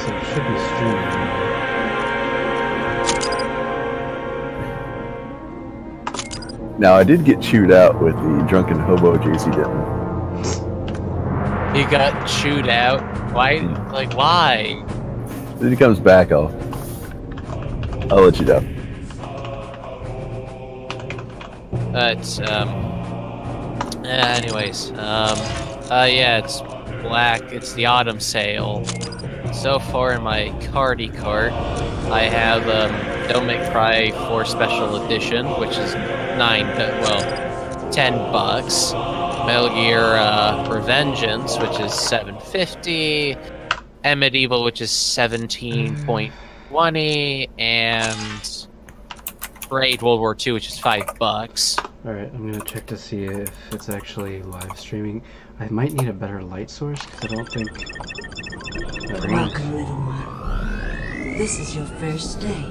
so it should be streaming. Now, I did get chewed out with the drunken hobo JC Denton. You got chewed out? Why? Like, why? When he comes back, I'll let you know. But, anyways, yeah, it's black. It's the autumn sale. So far in my cardy cart, I have, Don't Make Cry 4 Special Edition, which is $10. Metal Gear, Revengeance, which is $7.50. And Medieval, which is $17.20, and Raid World War II, which is $5. Alright, I'm gonna check to see if it's actually live streaming. I might need a better light source, because I don't think... Welcome, little one. This is your first day.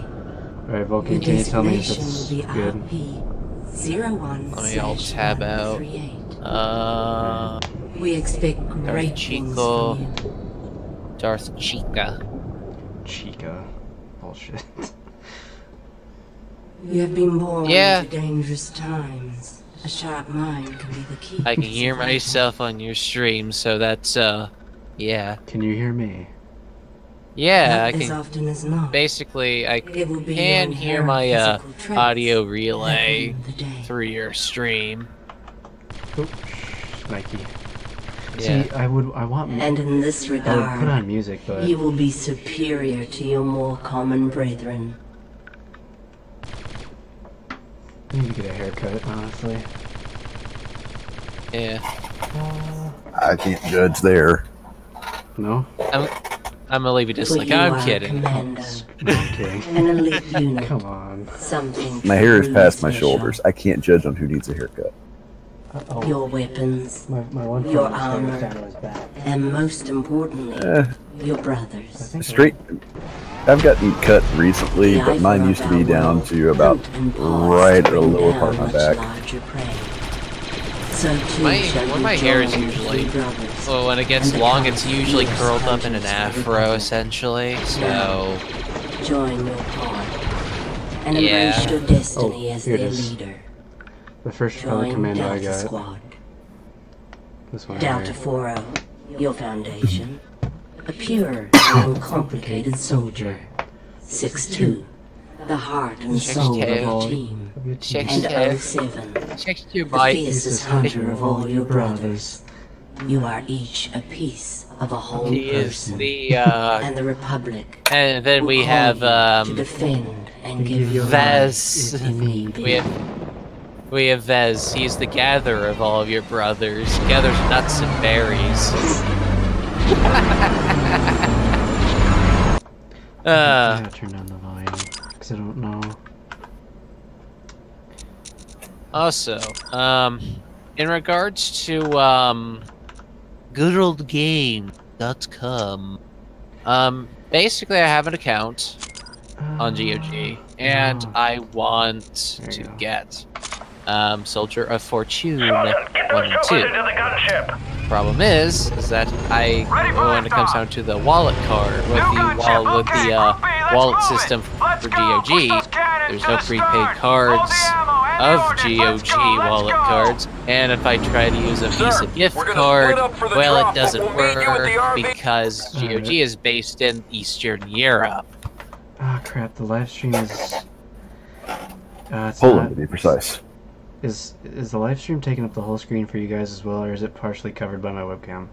Alright, Vulcan, can you tell me if it's good? Let me all tab out. We expect great Chico. Darth Chica. Chica. Bullshit. You have been born into dangerous times. A sharp mind can be the key. I can hear myself on your stream, so that's, yeah. Can you hear me? Yeah, Not I as often as not. Basically, I It will be can your hear my, inherent physical audio traits relay that ruin the day. through your stream. Oops, Nike. Yeah. See, I want... And in this I would regard, put on music, but... you will be superior to your more common brethren. I need to get a haircut, honestly. Yeah. I can't judge there. No? I'm gonna leave you just For like, you I'm are kidding. Commando, I'm kidding. an elite unit. Come on. Something My hair is truly past my special. shoulders. I can't judge on who needs a haircut. Oh, Your weapons, my one your phone was armor, down his back. and most importantly, your I brothers. think Straight. I've gotten cut recently, but mine used to be down to about right at the lower part of my back. So too When my hair is usually, well, when it gets long, it's usually curled up in an afro, essentially, so... Join your part and Yeah. embrace your destiny as here it their is. leader. The first fellow Join commando I Delta got. Squad. This one Delta right 4-0, your foundation. A pure and uncomplicated soldier. 6-2, the heart and soul of your team. here. And 07, Check your the mic. fiercest hunter of all your brothers. You are each a piece of a whole He is person. the, And the Republic and then will we call have, you to defend and give you your Vez. life if need be. We have Vez. He's the gatherer of all of your brothers. He gathers nuts and berries. I gotta turn down the volume, because I don't know. Also, in regards to, goodoldgame.com, basically I have an account on GOG, and no. I want There to you go. get, Soldier of Fortune 1 and 2. Problem is that when it comes down to the wallet card, with the wallet system for GOG, there's no prepaid cards of GOG wallet cards, and if I try to use a Visa gift card, well, it doesn't work because GOG is based in Eastern Europe. Ah, crap, the live stream is... it's Poland, not... to be precise. Is the live stream taking up the whole screen for you guys as well, or is it partially covered by my webcam?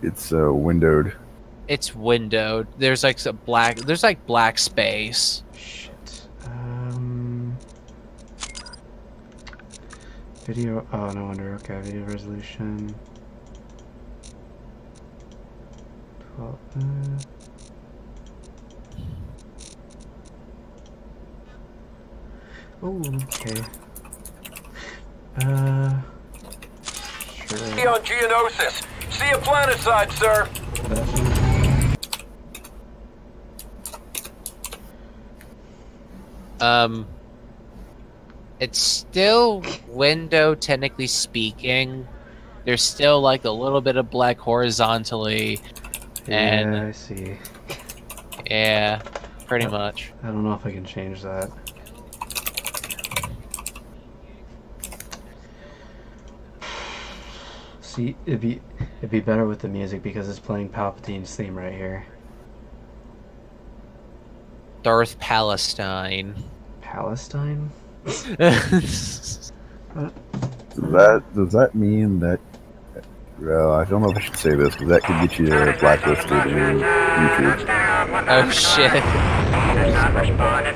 It's windowed. It's windowed. There's like black space. Shit. Video... Oh, no wonder. Okay, video resolution... 12... Oh, okay. Sure. On Geonosis. See you planetside, sir. It's still window, technically speaking. There's still like a little bit of black horizontally, And yeah, I see. yeah, pretty much. I don't know if I can change that. See, it'd be better with the music because it's playing Palpatine's theme right here. Darth Palestine. Palestine? Does that mean that? Well, I don't know if I should say this, because that could get you blacklisted in YouTube. Oh shit.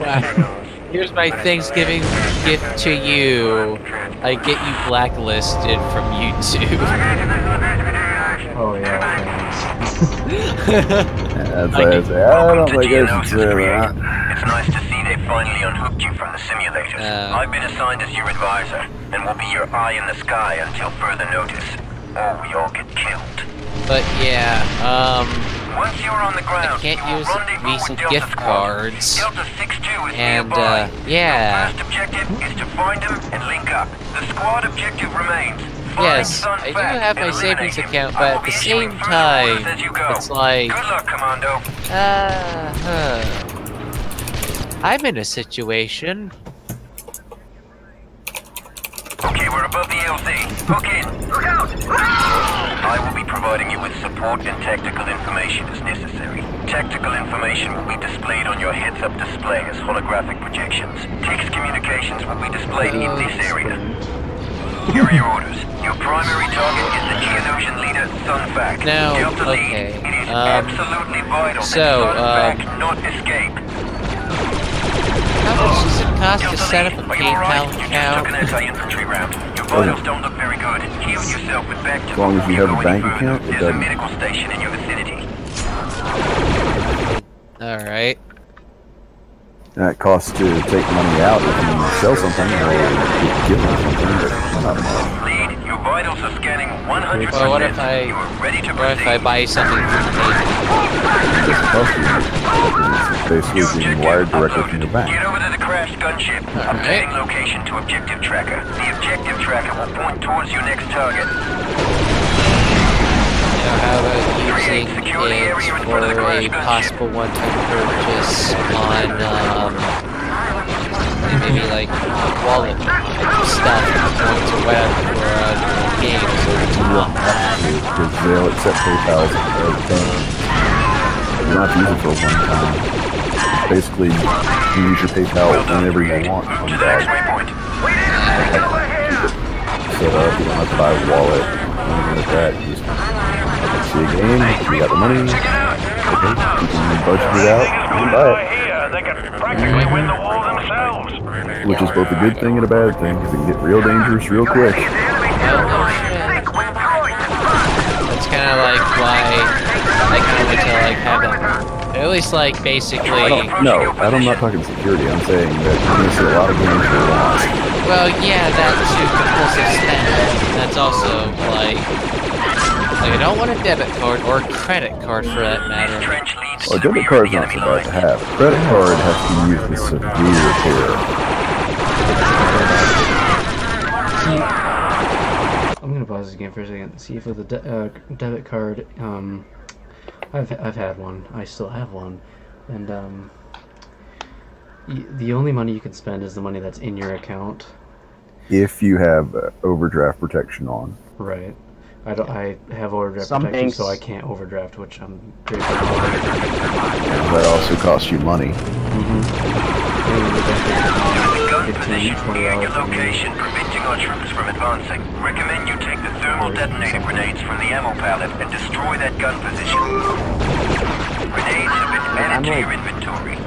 Wow. Here's my Thanksgiving gift to you. I get you blacklisted from YouTube. Oh yeah, That's why I say, I don't think I should say that. It's nice to see they finally unhooked you from the simulators. I've been assigned as your advisor, and will be your eye in the sky until further notice. Or we all get killed. But yeah, Once you're on the ground, I can't use rendezvous Visa with Delta gift Squad. cards. Delta 6-2 is And, nearby. yeah. Your first objective is to find him and link up. The squad objective remains. Yes, I do have my savings account, but at the same time, it's like, Good luck, Commando. I'm in a situation. Okay, we're above the LZ. Hook in. Look out! I will be providing you with support and tactical information as necessary. Tactical information will be displayed on your heads-up display as holographic projections. Text communications will be displayed in this area. Here are your orders. Your primary target is the Geonosian leader, Sun Fac. Now, Delta okay, Lead, it is absolutely vital so, that Sun Fac not escape. How much does it cost to Delta set up Lead, a are you alright? PayPal You just took account? an anti-infantry round. Your vitals don't look very good. Heal yourself with back to As long as you have a bank further. account, it There's a doesn't. medical station in your vicinity. Alright. That costs to take money out if you sell something or give them something, but not much. Lead, your vitals are scanning 100%. Well, what if You are ready to What if I proceed. buy something from It's cost you. It's basically being wired directly from your bank. Get over to the crashed gunship. Updating location to objective tracker. The objective tracker will point towards your next target. how about using it for a possible one-time purchase on, maybe like wallet stuff going to web or games or something like that. Because they'll accept PayPal as a thing. You don't have to use it for one time. Basically, you use your PayPal whenever you want on the dog. Set up, you don't have to buy a wallet, anything like that. You just see a game, you got the money, okay, you can budget it out, you can buy it. Which is both a good thing and a bad thing, because it can get real dangerous real quick. That's kind of like why I kind of wait till like have it. At least like basically. I'm not talking security. I'm saying that you're going to see a lot of games for loss. Well, yeah, that too, compulsive spending. That's also like I don't want a debit card or a credit card for that matter. Well, a debit card's not so bad to have. A credit card has to be used with severe care. I'm gonna pause this game for a second. See if with a debit card, I've had one. I still have one, and the only money you can spend is the money that's in your account. If you have overdraft protection on. Right. I have overdraft Some protection, banks- so I can't overdraft, which I'm grateful for. That also costs you money. Position near your location, preventing our troops from advancing. Recommend you take the thermal detonator grenades from the ammo pallet and destroy that gun position. Grenades have been added to your inventory.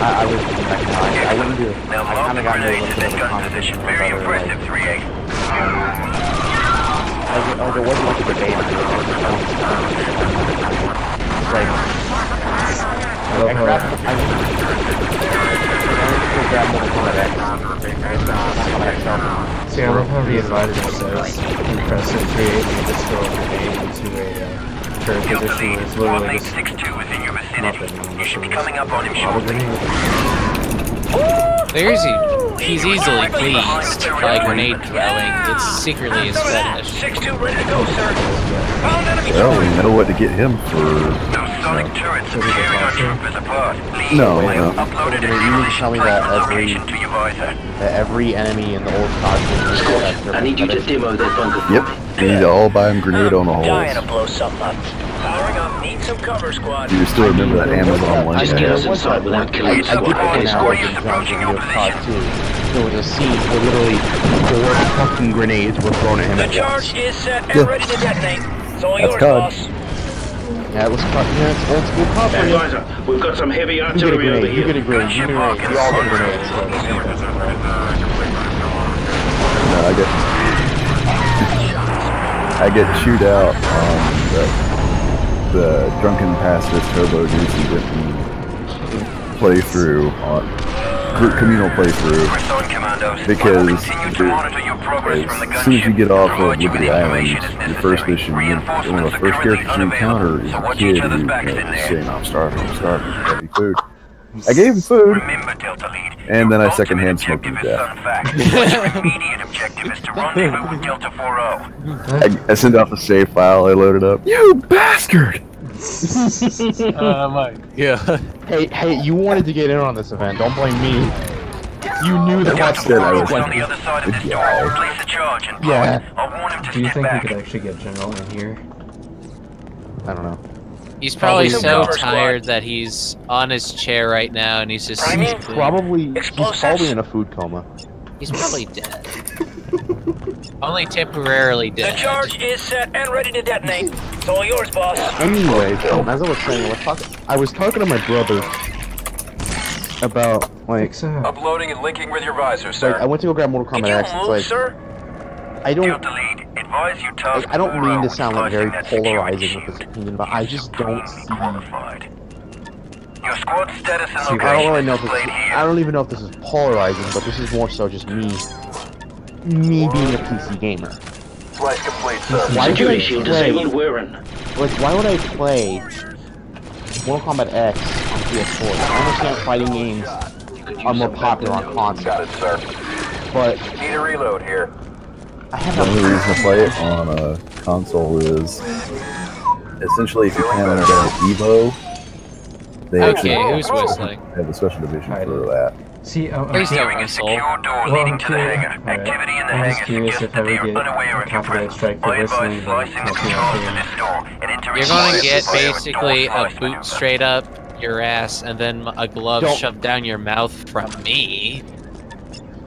I was I wouldn't do it. Now I load kind the of got into a grenades little at bit that of a gun position. conversation with my Very brother, impressive, like, 3-8. there wasn't much of a debate on it. Like, I grabbed See, I love how the advisor says impressive, create and destroy a grenade into a turret Delta position Lead, is squad literally mate just 6-2 is in your vicinity. nothing. You should be coming up on him Auto shortly. grenade. He's easily pleased by grenade throwing. It's secretly his fetish. 6-2 ready to go, sir. Found enemy Well, we know what to get him for. Those sonic turrets are tearing our troopers apart. No. Uploaded You need to tell me that location to your visor. every enemy in the old costume. I need you to demo that bunker. Yep. We need to all buy him grenade on the Dying to holes. blow something up. Powering up. Need some cover, squad. Do you still remember that Amazon link? Just I get had? us inside without killing the I did point out Squad like is in approaching your Dragonball position. too. There was a scene where literally 4 fucking grenades were thrown at him The at once. charge is set and Yeah. ready to detonate. It's all That's yours, COD. boss. Yeah, it was it's old school cop for you. Advisor, we've got some heavy You get a artillery over grenade, you get a here. grenade, you get a grenade. We all get grenades. No, I get chewed out on the drunken pacifist Turbo Juicy Whipping playthrough on group communal playthrough Pursuing Commandos. because Continue to monitor your progress from the as soon as you gunship. get off Provide of you with Liberty Island, information as your first necessary. mission, one of the Reinforcements are first currently characters you encounter unavailable, is so a watch kid each other's who backs in is there. saying, I'm starving, give me food. I gave him food, Remember, Delta Lead. and then I your secondhand ultimate smoked him to objective death. is fact. Your immediate objective is to rendezvous with Delta 4-0. I sent out the save file, I loaded up. You bastard! Yeah. Hey, you wanted to get in on this event. Don't blame me. You knew that Delta that's said I 4-0 was is on the other side of this door. Yeah. Place the charge and Yeah. I'll warn him to Do you step think we back. could actually get General in here? I don't know. He's probably Probably so cover squad. tired that he's on his chair right now and he's just Priming. sleeping. He's probably in a food coma. He's probably dead. Only temporarily The dead. charge is set and ready to detonate. It's all yours, boss. Anyway, as I was saying, I was talking to my brother about like Fix up. Uploading and linking with your visor, sir. I went to go grab Mortal Can Kombat you X. move, It's like sir? I don't Delta Lead, advise you task I don't mean to 4-0 sound like very with splicing that security polarizing with this shield. opinion, but I just don't see. Qualified. Your squad status and See, location I don't really is know if displayed this, here. I don't even know if this is polarizing, but this is more so just me being a PC gamer. Splice complete, sir. Why would Security I shield play? disabled, we're in. Like, why would I play Mortal Kombat X on PS4? I understand fighting games are more popular on console, Got it, sir. but Need a reload here. I have The only a reason to play it on a console is essentially if you can understand Evo, they Okay, actually who's whistling? have a special division I for do. that. See, Please don't Nearing a whistle. secure door Well, leading I'm to the curious. hangar. Alright. Activity in the I'm hangar just curious suggests if I that they would are get unaware a of your copyright presence. strike for I advise whistling, but slicing the help me out controls to here. this door and entering You're going to slice get via a door basically a slice boot maneuver. straight up your ass and then a glove Don't- shoved down your mouth from me.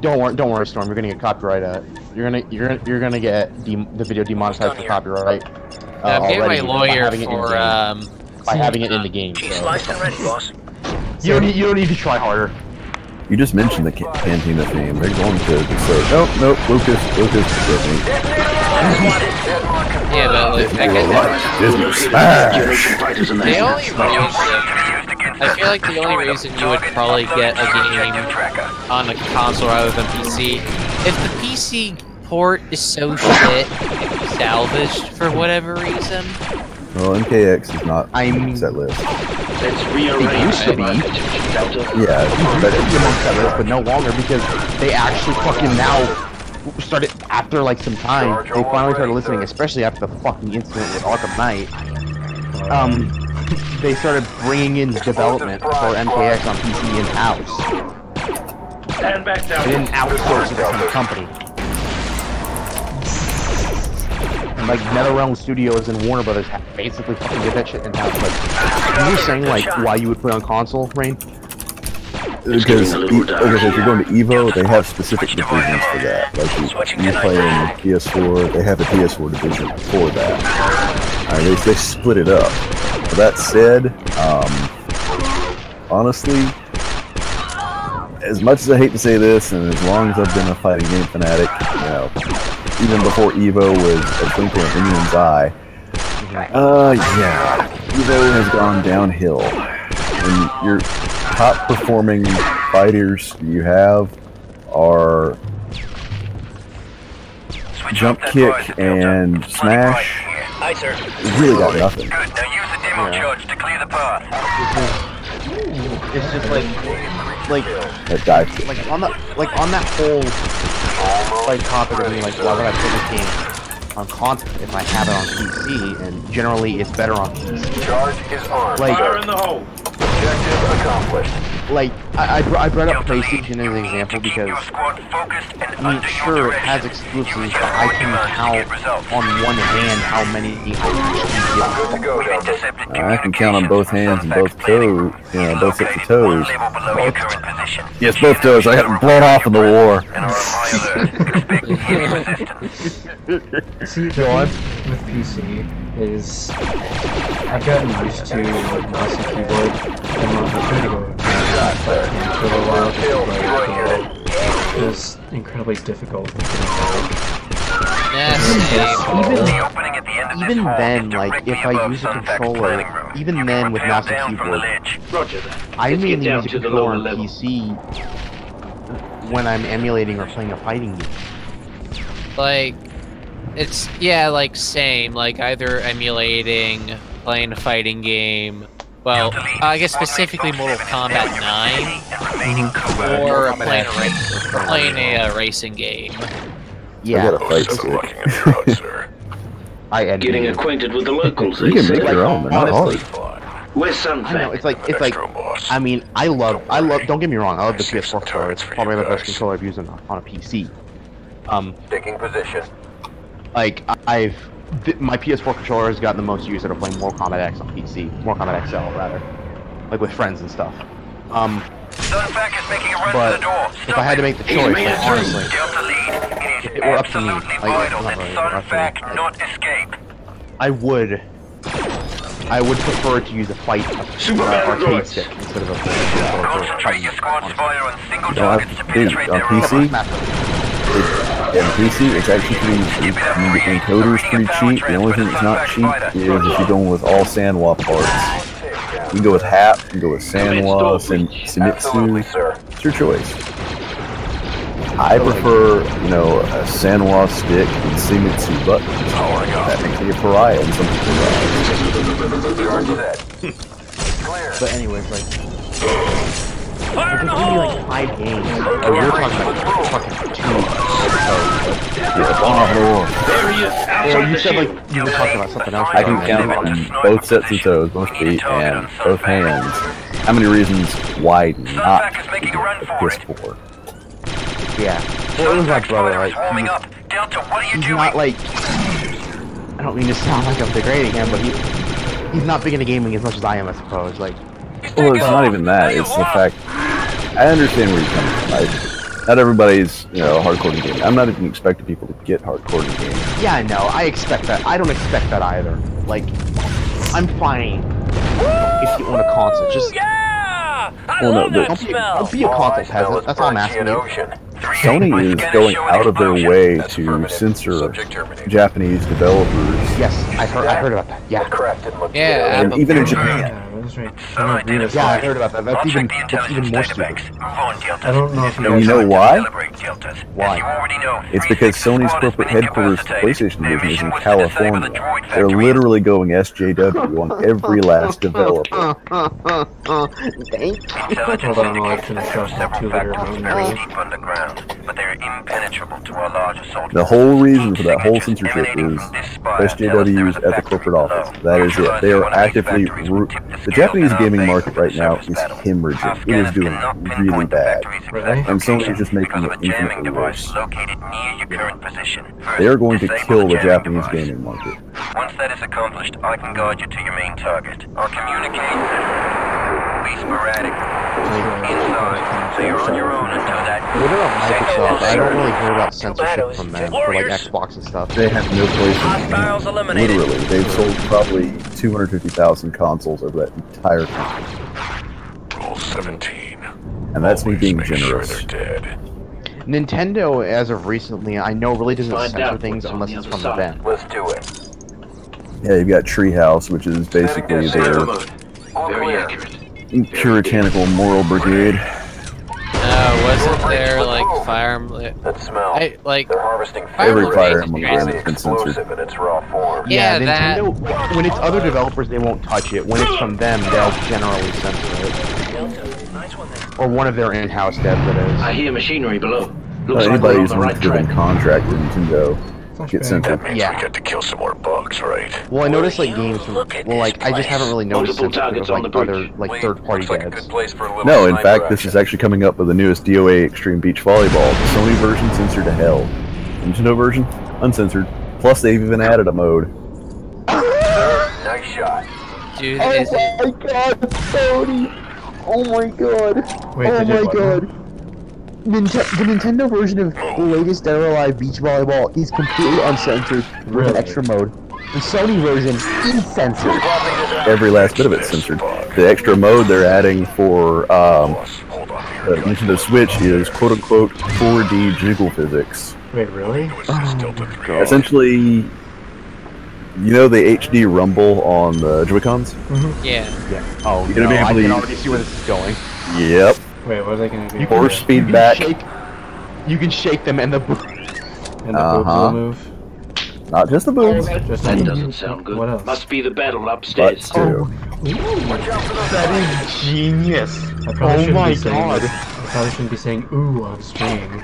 don't worry, Storm. You're gonna get copyright. You're gonna get the video demonetized for copyright. I'm getting my already by lawyer having it in for game. By having it in the game. She's So. sliced and ready, boss. You don't need to try harder. You just mentioned the Cantina theme. They're going to say, nope, Lucas, get me. Yeah, but like, that guy, Disney smash! Generation fighters in the the hangar. only reason I feel like the only reason you would probably get a game on a console rather than PC, if the PC port is so shit, it can be salvaged for whatever reason. Well, MKX is not I on mean- that list. Let's rearrange It used to be. Delta. Yeah, But it's amongst that list, but no longer because they actually fucking now started after like some time. They finally started listening, especially after the fucking incident with Arkham Knight. They started bringing in development for MKX on PC in-house. Stand back down. They didn't outsource it from the company. And like NetherRealm Studios and Warner Brothers basically fucking did that shit in-house. But you were saying like why you would play on console, Rain? because if you're going to Evo, they have specific divisions for that. Like you play in PS4, they have a PS4 division for that. They split it up. But that said, honestly, as much as I hate to say this, and as long as I've been a fighting game fanatic, you know, even before Evo was a twinkle in anyone's eye, yeah, Evo has gone downhill. And your top performing fighters you have are Jump Kick and Smash. Aye, sir. You really got nothing. Good. Now use the demo charge to clear the path. It's just like That dive kick. like on that whole like topic of being like, why would I play this game on console if I have it on PC? And generally, it's better on PC. Charge is armed. Like, Fire in the hole. Objective accomplished. like I brought up PlayStation as an example because I mean, sure, it has exclusives, but I can count on one hand how many I can count on both hands and both toes, you know, both sets of toes. Yes, both toes. I got them blown off in the war. See, the thing with PC is I've gotten used to mouse and keyboard, and I'm trying to go for a while. It was incredibly difficult. Even then, like, if I use a controller, even then with mouse and keyboard, I mainly use a controller on PC when I'm emulating or playing a fighting game. Like, it's, yeah, like, same, like, either emulating, playing a fighting game, well, I guess specifically Mortal Kombat 9, or playing a racing game. Yeah. I got a fight stick. Getting acquainted with the locals. You can make your own. They're not hard. We're something. I know, it's like, I mean, I love, don't get me wrong, I love the PS4 controller. It's probably the best controller I've used on a PC. Taking position. Like, my PS4 controller has gotten the most use out of playing Mortal Kombat X on PC. Mortal Kombat XL, rather. Like, with friends and stuff. But, if I had to make the choice, like, honestly, if it were up to me, like, I would prefer to use a arcade stick instead of a Concentrate your squad's fire on single No, on targets to penetrate their PC, it's actually pretty cheap. I mean, the encoder's pretty cheap. The only thing that's not cheap is if you're going with all Sanwa parts. You can go with HAP, you can go with Sanwa, Senitsu. It's your choice. I prefer, you know, a Sanwa stick and Senitsu buttons. That makes me a pariah in some people's eyes. But anyways, like, there's only like 5 games. Oh, you're talking about fucking 2. Yeah, There he is. Well, you said like you were talking about something else. I can count on both sets of toes, both feet, and both hands. How many reasons why not PS4? Yeah. Well, it was my brother, like, he's not like, I don't mean to sound like I'm degrading him, but he's not big into gaming as much as I am, I suppose. Like, well, it's not even that. It's the fact. I understand where you're coming from. Not everybody's, you know, hardcore in gaming. I'm not even expecting people to get hardcore in gaming. yeah, I know. I expect that. I don't expect that either. Like, I'm fine if you own a console. Just Well, no, don't be a console peasant. That's all I'm asking you. Sony is going out of their way to censor Japanese developers. Yes, I heard about that. Yeah. Yeah, And even in Japan. Yeah, that's right. I don't agree with Yeah, I that. heard about that. That's even more stupid. I don't know if And you know why? Why? It's because Sony's corporate headquarters PlayStation division is in California. They're literally going SJW on every last developer. Thank Hold on, I'll finish off that 2-liter underground, but they're impenetrable to our large assault. The whole reason for that whole censorship is SJWs at the corporate office. That is it. They are actively... The Japanese gaming market right now is hemorrhaging. It is doing really bad. And Sony is just making it infinitely worse. They are going to kill the Japanese gaming market. Once that is accomplished, I can guide you to your main target. I'll communicate. Be sporadic. Inside, so you're on your own until that. What about Microsoft? I don't really hear about censorship from them for like Xbox and stuff. They have no place in gaming. Literally, they've sold probably 250,000 consoles over that entire time. Roll 17. And that's me being generous. Nintendo, as of recently, I know really doesn't censor things unless it's from them. Let's do it. Yeah, you've got Treehouse, which is basically their Very accurate. puritanical moral brigade. Wasn't there like Fire Emblem? That smell. They're harvesting Every Fire Emblem Emblem is game has been censored. explosive in its raw form. Yeah, Nintendo, when it's other developers, they won't touch it. When it's from them, they'll generally censor it. Or one of their in-house devs, that is. I hear machinery below. Looks like Anybody we're on who's the on a right given track. contract in Nintendo gets censored. Yeah. We get to kill some more bugs, right? Well, I noticed like games from, well, like I just haven't really noticed Multiple censorship of targets on like the other bridge. like third-party devs. No, in fact, this is actually coming up with the newest DOA Extreme Beach Volleyball. The Sony version censored to hell. The Nintendo version, uncensored. Plus, they've even added a mode. Nice shot. Dude, Oh is it? my god, Sony! Oh my god! Wait, Oh they did my what? god! The Nintendo version of the latest Dead or Alive Beach Volleyball is completely uncensored with Really? an extra mode. The Sony version is censored. Every last bit of it's censored. The extra mode they're adding for the Nintendo Switch is quote-unquote 4D jiggle physics. Wait, really? Essentially, you know the HD rumble on the Joy-Cons? Yeah. Oh, You're gonna be no, I able to can use- already see where this is going. Yep. Wait, what are they gonna do? Force You feedback. you can shake them and the And the boob Uh-huh. will move? Not just the boobs, Just That like- doesn't sound good. What else? Must be the battle butts upstairs. too. That is genius. I probably Oh shouldn't my be saying god. this. I probably shouldn't be saying ooh on stream.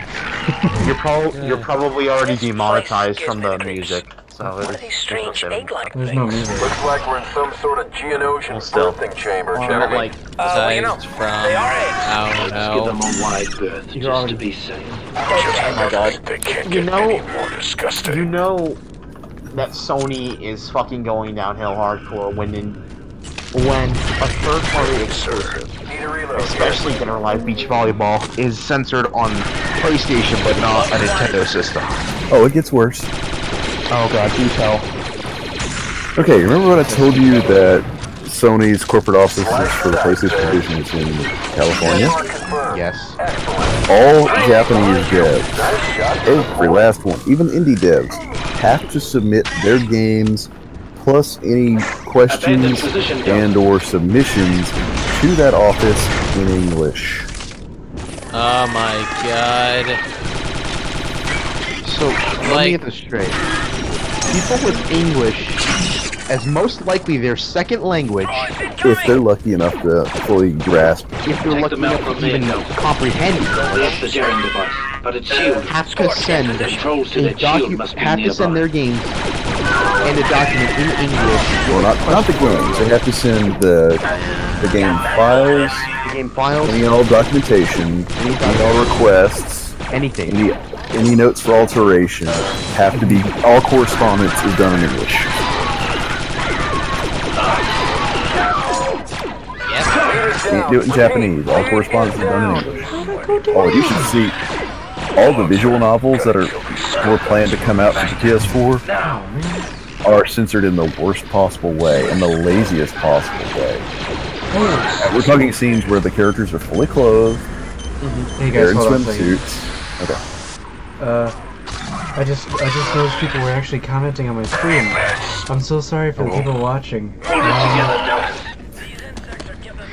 You're probably already demonetized from the music. So There's no music. Looks like we're in some sort of Geonosian birthing chamber, gentlemen. like Aside from, I don't Let's give them know. a wide berth just already- to be safe. Oh my god. They can't You get know- any more disgusting. you know that Sony is fucking going downhill hardcore when a third-party exclusive, Need a reload. especially Dead or Alive Beach Volleyball, is censored on PlayStation but not a Nintendo system. Oh, it gets worse. Oh god, do tell. Okay, remember when I told you that Sony's corporate offices for the PlayStation division is in California? Yes. All Japanese devs, every last one, even indie devs, have to submit their games plus any questions and or submissions to that office in English. Oh my god. So, let me Like- get this straight. People with English as most likely their second language, If they're lucky enough to fully grasp. if they're Take lucky them out enough from to there, even no. comprehend That's English, the jamming device, but it's shielded. have to send The controls to a that shield must be their nearby. games and a document in English. Well, not the games. They have to send the game files, The game files, any and all documentation, any and all requests, anything. any notes for alteration have to be. All correspondence is done in English. Yep. Can't do it in Japanese. All correspondence is done in English. Oh, you should see all the visual novels that were planned to come out for the PS4 are censored in the worst possible way, in the laziest possible way. We're talking scenes where the characters are fully clothed, Hey they're guys, in hold on a second. swimsuits. Okay. I just noticed people were actually commenting on my stream. I'm so sorry for the people watching.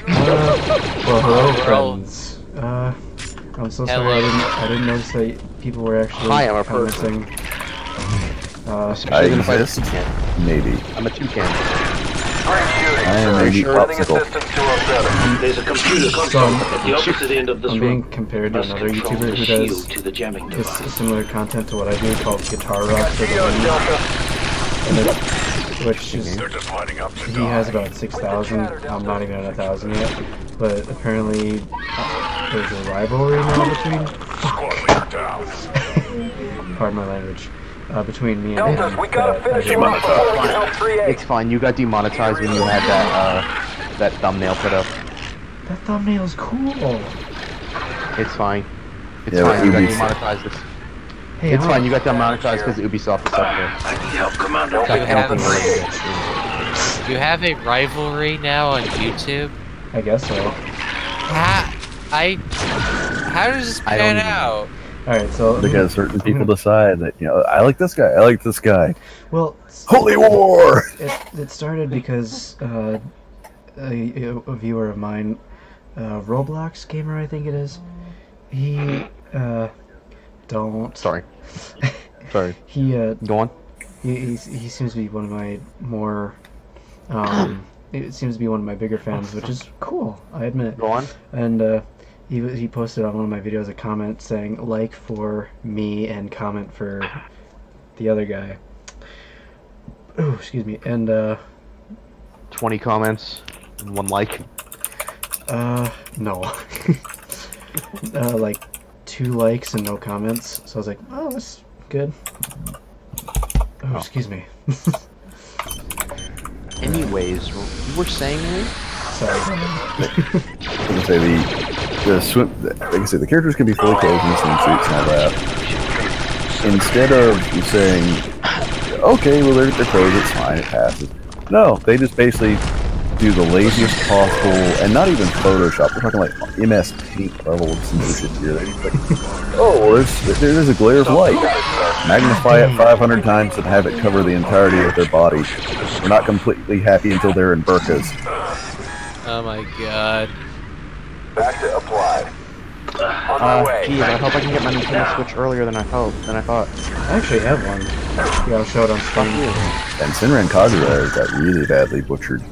Well, hello friends. I'm so sorry I didn't notice that people were actually Hi, I'm a person. commenting. I Especially if I exist? Maybe. I'm a toucan. I am a neat popsicle. There's a computer console at the opposite end of this I'm being room. compared to Must another control YouTuber the who shield does to the jamming this device. similar content to what I do called Guitar Rock for the Wii. Which is, They're just lining up to he has about 6,000. I'm not even at 1,000 yet. But apparently there's a rivalry now between pardon my language. Between me and him. Deltas, we gotta that I finish did him up before we can help 3A. It's fine, you got demonetized when you had that thumbnail put up. That thumbnail's cool. It's fine. It's Yeah, fine, you got Ubisoft. demonetized this. Hey, It's I'm fine, you got demonetized because Ubisoft is up there. I need help, Commander. It's not You have counting a- really good. You have a rivalry now on YouTube? I guess so. How does this I don't pan even know. out? Alright, so Because certain people decide that, I like this guy, I like this guy. well, Holy war! it started because a viewer of mine, Roblox gamer I think it is, he don't Sorry. Sorry. he Go on. he seems to be one of my more it seems to be one of my bigger fans, which is cool, I admit. Go on. And he posted on one of my videos a comment saying, like for me and comment for the other guy. Oh, excuse me. And 20 comments and 1 like. No. Like 2 likes and no comments. So I was like, oh, that's good. Oh, excuse me. Anyways, you were saying me? Sorry. I was gonna say like I said, the characters can be fully clothed in swimsuits and all that. Instead of you saying, okay, well they're clothed, it's fine, it passes. No, they just basically do the laziest possible, and not even Photoshop. We're talking like MS Paint level of some shit here. They're just like, oh, there's a glare of light. Magnify it 500 times and have it cover the entirety of their body. We're not completely happy until they're in burqas. Oh my god. Back to apply. On my way. Geez, I hope I can get my Nintendo Switch earlier than I thought. I actually have one. Yeah, I'll show it on screen. And Senran Kagura got really badly butchered.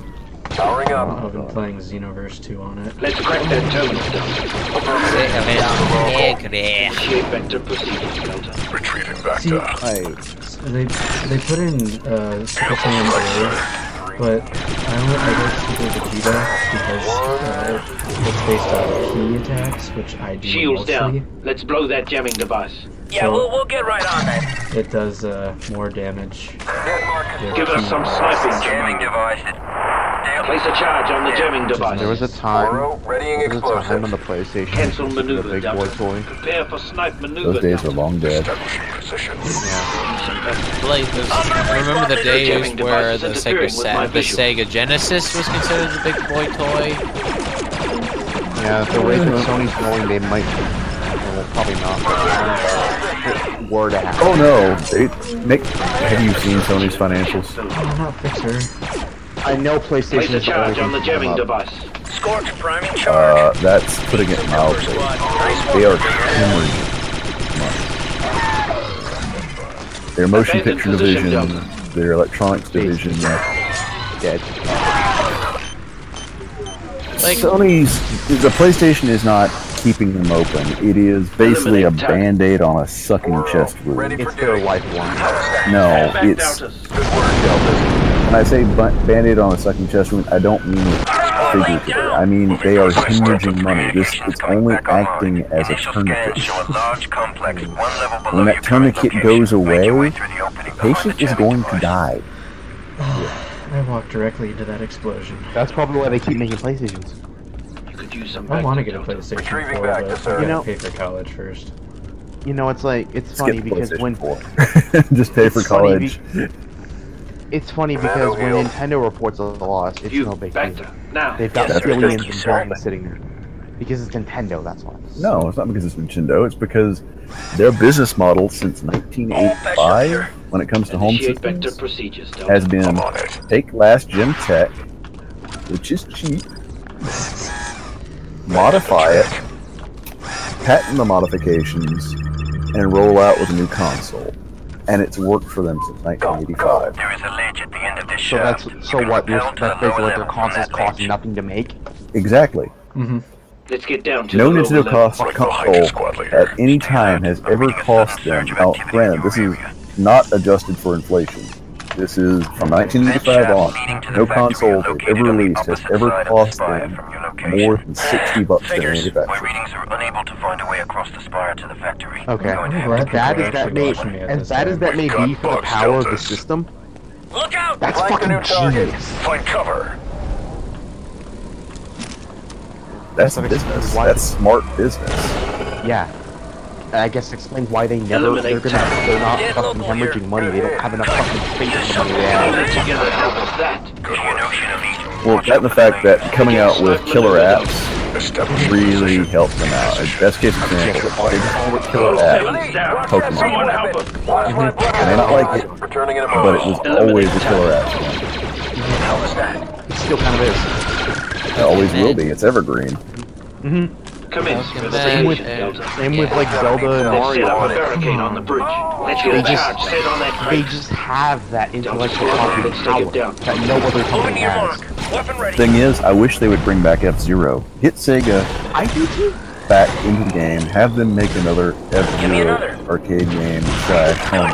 Powering up. I've been playing Xenoverse 2 on it. Let's crack that terminal down. Initiate vector procedures, Delta. Retreating See, they put in Super Saiyan Blue, but I like Super Vegeta because it's based on key attacks, which I do Shields mostly. down. Let's blow that jamming device. Yeah, we'll get right on that. It does more damage. Give us some sniping, Jamming Commanmdo. device. Place a charge on the jamming device. There was a time Readying on the PlayStation. Cancel the maneuver, big Delta. boy toy. Prepare for snipe maneuver. Those days are Delta. long dead. Remember the days where the Sega Genesis was considered the big boy toy? Yeah, if the rate that Sony's going, they might. Well, probably not. Word to happen. Oh no! Have you seen Sony's financials? Oh, not Fixer. I know Place PlayStation a is charge on the jamming up. device. Scorch priming charge. That's putting it mildly. They are hemorrhaging money. Their motion Abandon picture position, division, Delta. their electronics division, Dead. Like, the PlayStation is not keeping them open. It is basically a band-aid on a sucking chest wound. It's their lifeline. No, Back it's... Deltas. When I say band-aid on a sucking chest wound, I don't mean it figuratively. I mean they are hemorrhaging money. It's only acting as a tourniquet. When that tourniquet goes away, the patient is going to die. I walked directly into that explosion. That's probably why they keep making PlayStations. You could use some I want to backup, get a Delta. PlayStation 4, back to but serve. I You know- gotta pay for college first. You know, it's funny Skip because PlayStation when 4. Just pay for It's funny college. it's funny because when Nintendo reports a loss, it's no big deal. Vector. Now. They've got Yes, billions sir. of dollars sitting there because it's Nintendo. That's why. No, it's not because it's Nintendo. It's because their business model since 1985, when it comes to home Initiate vector systems, procedures, Delta. has been take last gen tech, which is cheap, modify it, patent the modifications, and roll out with a new console. And it's worked for them since 1985. There is a ledge at the end of this So shaft. what? That's basically what their consoles cost nothing to make. Exactly. Let's get down to No the Nintendo lower console at any time has ever cost them. Now, granted, this is not adjusted for inflation. This is from 1985 on. No console they've ever released has ever cost them more than $60 to My manufacture. readings are unable to find a way across the spire to the factory. Okay. Going to I'm have glad to- As bad people as that actually may, watching me at as this bad as time. that may be for the power of the system, Look out! that's Like the new fucking target. genius. Find cover. That's That's business. why- That's smart business. Yeah. I guess explains why they're not Dead fucking local here. hemorrhaging money. They don't have enough fucking space for money they have. together help us that. Good notion of each. Well, that and the fact that coming out with killer apps really helped them out. Best case example, they just called it killer app, Someone Pokemon. help us. I may not like it, Returning in a but it was always a killer app. How was that? It still kind of is. It always will be. It's evergreen. Commence Welcome investigation, back. Delta. Same with like Zelda and Let's set up a Mario. barricade on the bridge. Let's They get a just- charge set on that They crate. just have that Delta intellectual squad, property let's take power it down. that no other company has. Thing is, I wish they would bring back F-Zero. Get Sega back into the game, have them make another F-Zero arcade game / home.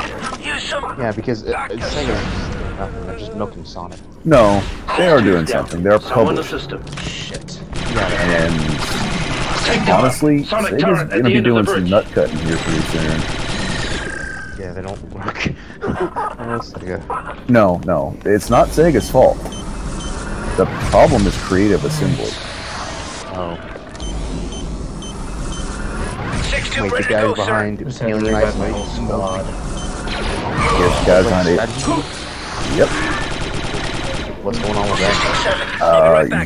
Yeah, because Sega's nothing. They're just milking Sonic. No, they are doing something. They're published. Shit. Yeah, And honestly, Sega's going to be doing some nut cutting here pretty soon. yeah, they don't work. Oh, Sega. No, it's not Sega's fault. The problem is creative assembly. Oh. Wait, the guys behind Alien Isolation. Yes, the guys behind it. Yep. What's going on with that?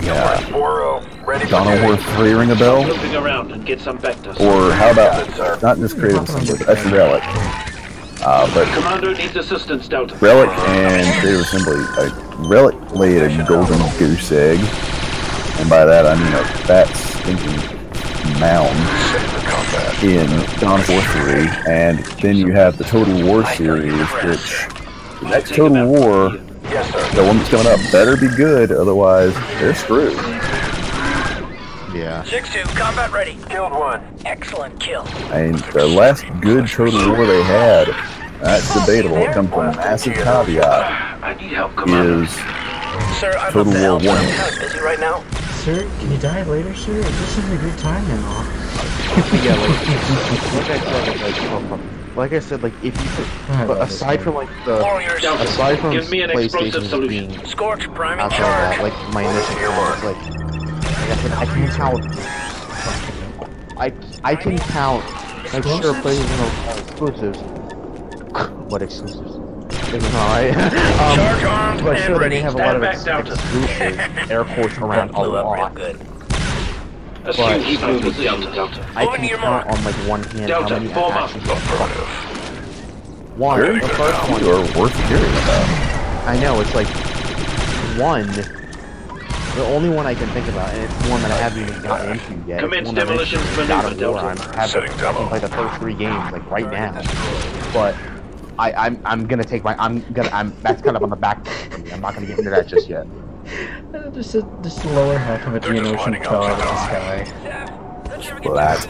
Yeah. Dawn of War 3 ring a bell? Moving around and get some vectors. Or how about, not just creative assembly, but that's Relic. But Commander needs assistance, Delta. Relic and creative assembly, Relic laid a golden goose egg, and by that I mean a fat stinking mound in Dawn of War 3, and then you have the Total War series, which the next Total War, the one that's coming up, better be good, otherwise they're screwed. Yeah. 6-2, combat ready. Killed one. Excellent kill. And the last good Total War they had, that's debatable, it comes from a massive caveat, I need help, Commander. is Sir, I'm Total War 1. kind of busy right now. Sir, can you die later, sir? This is a good time and all. Yeah, like I said, like if you could, but aside from like Warriors, aside from Give me an explosive PlayStation solution. being Scorch priming outside of that, charge. like my initial thought, like I said, I can count. I can count. Like sure, PlayStation exclusives. What exclusives? It's alright. Charge armed But and sure, they ready. have a lot of Stand back, Delta. exclusive air quotes around a Blew up real lot. good. Assume he's moving, Delta. I Moving can your count mark. on like one hand Delta, how many form I up. actually one. The first one. Are worth hearing about. I know, it's like one. The only one I can think about, and it's one that I haven't even gotten into yet. Commence It's one that demolition I maneuver, got War. Delta. I can play the first 3 games like right now, but I'm gonna take my that's kind of on the back for me. I'm not gonna get into that just yet. Just the lower half of a Geonosian fell out of the sky. Well, that.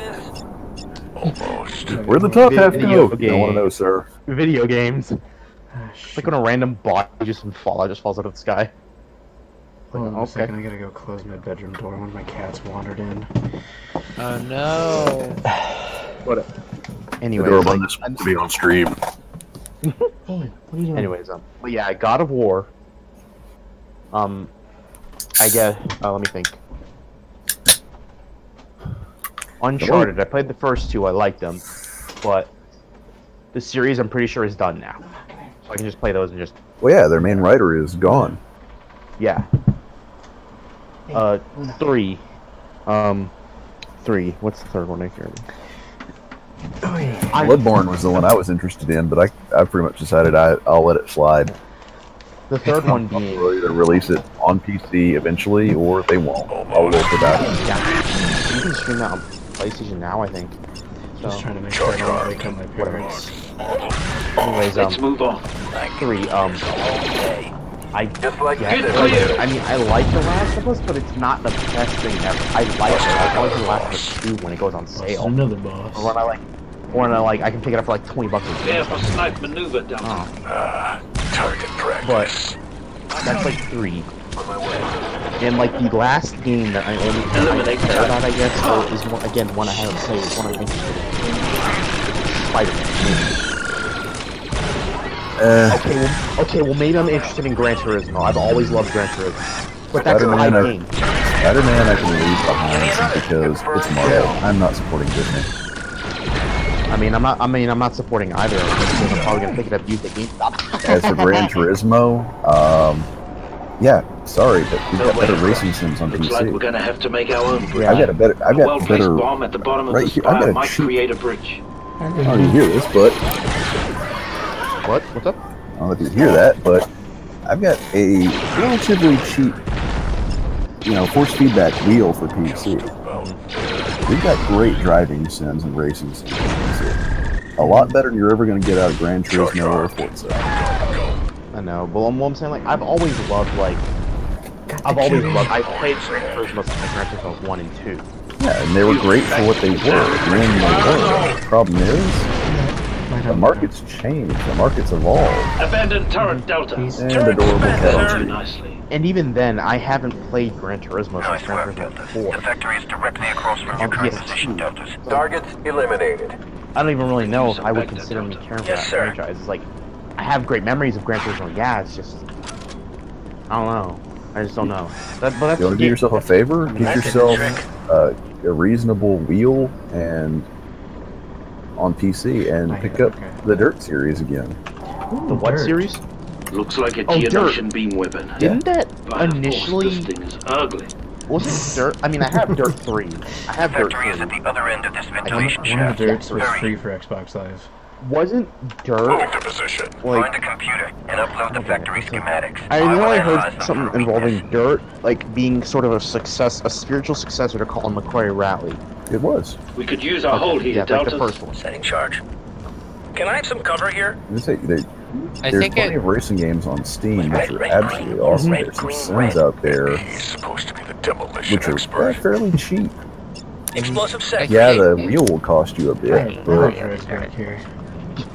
Where'd the top half go? I don't want to know, sir. Video games. Ah, It's like when a random body just falls out of the sky. Hold on a Okay. second, I gotta go close my bedroom door. One of my cats wandered in. Oh no. What? Anyways, The door like, this to be on stream. Hey, what are you doing? anyways, but yeah, God of War. I guess. Let me think. Uncharted. I played the first 2. I liked them, but the series I'm pretty sure is done now. So I can just play those and just Well, yeah, their main writer is gone. yeah. 3. 3. What's the third one? I can't remember. Bloodborne was the one I was interested in, but I pretty much decided I'll let it slide. The third one They'll being either release it on PC eventually, or they won't. I'll work it out. yeah. You can stream that on PlayStation now, I think. Just So, trying to make sure I don't wake up my parents. anyways, Let's move on. 3. I Just like yeah, Get clear. I mean, I like The Last of Us, but it's not the best thing ever. I like it. I like The Last of Us 2 when it goes on This is sale. another boss. Or when I can pick it up for like $20 a Prepare game. for snipe maneuver, Delta. target practice. But that's like 3. And like the last game that I only care about, I guess, is one, again one I haven't played. It's one I'm interested in. Spider-Man. Okay, well maybe I'm interested in Gran Turismo. I've always loved Gran Turismo. But that's my game. Spider-Man I can leave behind because it's Marvel. I'm not supporting Disney. I'm not supporting either of them because I'm probably gonna pick it up used at GameStop. As for Gran Turismo, yeah, sorry, but we've got better racing sims on Looks like we're PC. gonna have to make our own bridge. Yeah. I've got Well-placed better. bomb at the bottom of right the here, I've spire got a might cheap- create a bridge. I don't know if you hear this, but What? What's up? I don't know if you hear that, but I've got a relatively cheap, force feedback wheel for PC. We've got great driving sims and racing sims on PC. A lot better than you're ever going to get out of Gran Turismo or Forza. I know, but what I'm saying, like, I've always loved, like, I've always loved. I played Turismo since Gran Turismo 1 and 2. Yeah, and they were great for what they were, when they were. The problem is, the market's changed, the market's evolved. Abandoned turret Delta. And adorable Very cattle. nicely. And even then, I haven't played Gran Turismo since Gran Turismo 4. The factory is directly across from your On current PS2. position, Deltas. Targets eliminated. I don't even really know if I would consider me caring for that franchise. It's like, I have great memories of Gran Turismo. Yeah, it's just, I don't know. I just don't know. But that's You want to do yourself a favor? Get yourself a reasonable wheel and on PC and pick up the Dirt series again. the what series? Looks like a Oh, Geonosian beam weapon. Didn't that By force, initially this thing is ugly. wasn't Dirt? I mean, I have Dirt 3. I have Dirt Factory is 3. at the other end of this ventilation One of shaft. the Dirts was Hurry. free for Xbox Live. Wasn't Dirt Moving to position. Find like? a computer and upload the factory schematics. I know will I analyze heard them something for involving weakness. Dirt, like being sort of a spiritual successor to Colin McRae Rally. It was. We could use our hold here, Yeah, like Delta. the first one. Setting charge. Can I have some cover here? I say, I there's think plenty it. of racing games on Steam which are absolutely awesome. There's some Sims out there He's supposed to be the demolition which are expert. fairly cheap. Explosive set. Yeah, the wheel will cost you a bit, but Back here.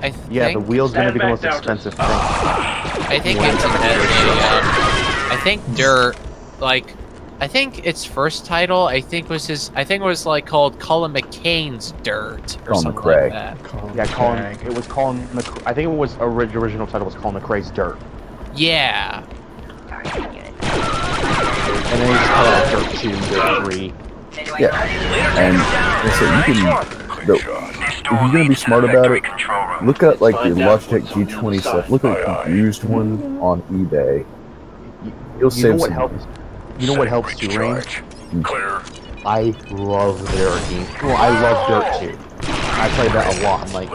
I Yeah, the think- wheel's gonna be the most Stand back, expensive thing. I think it's I think Dirt, like, I think its first title, I think was like called Colin McCain's Dirt or Colin something McRae. like that. Yeah, it was Colin. I think it was original title was Colin McRae's Dirt, Yeah. and then he just called it Dirt 2, Dirt 3. yeah. And like I said, you can, if you're gonna be smart about it, look at like the Logitech G20 stuff. Look at a used one on eBay. You'll You know save what some helps? You know what helps too, Rain? Recharge. Clear. I love the Dirt game. Well, I love Dirt 2. I played that a lot. I'm like,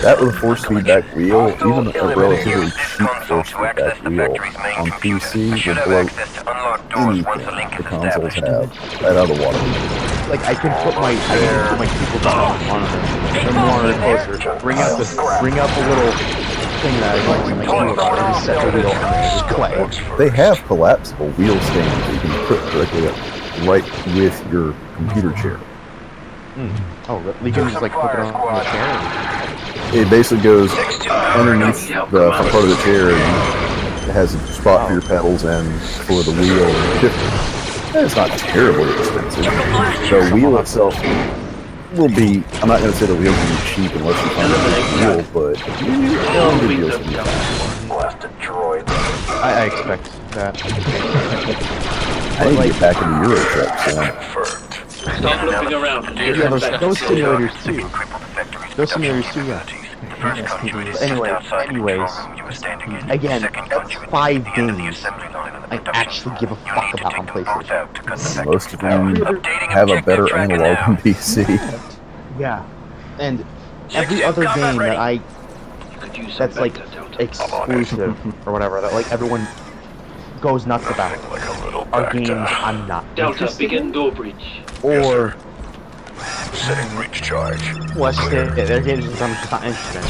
that with a force feedback wheel, even a relatively cheap force feedback wheel on PC will blow anything the consoles have right out of the water. like I can put my people down on the monitor closer. Bring out the little thing that I like to make keyboard on and just set the wheel on and just play. They have collapsible wheel stands that you can put directly up right with your computer chair. Oh, you can just like put it on the chair. It basically goes underneath the front part of the chair and it has a spot for your pedals and for the wheel and shifter. And it's not terribly expensive. The wheel itself will be, I'm not going to say the wheel's going to be cheap unless you find a good wheel, but good wheels will be fine. Blasted droid. I expect that. I need to get back into Euro Truck soon. Confirmed. Stop looking around. Yeah, those simulators too. Those simulators too, yeah. Anyways, again, that's 5 games I actually give a fuck about on PlayStation. Most of them have a better analog on PC. Yeah, and every other game that that's like exclusive or whatever, that like everyone goes nuts about, Like a little are games backed I'm not Delta, interested begin in, door breach. or setting recharge. well, they're games that I'm just not interested in.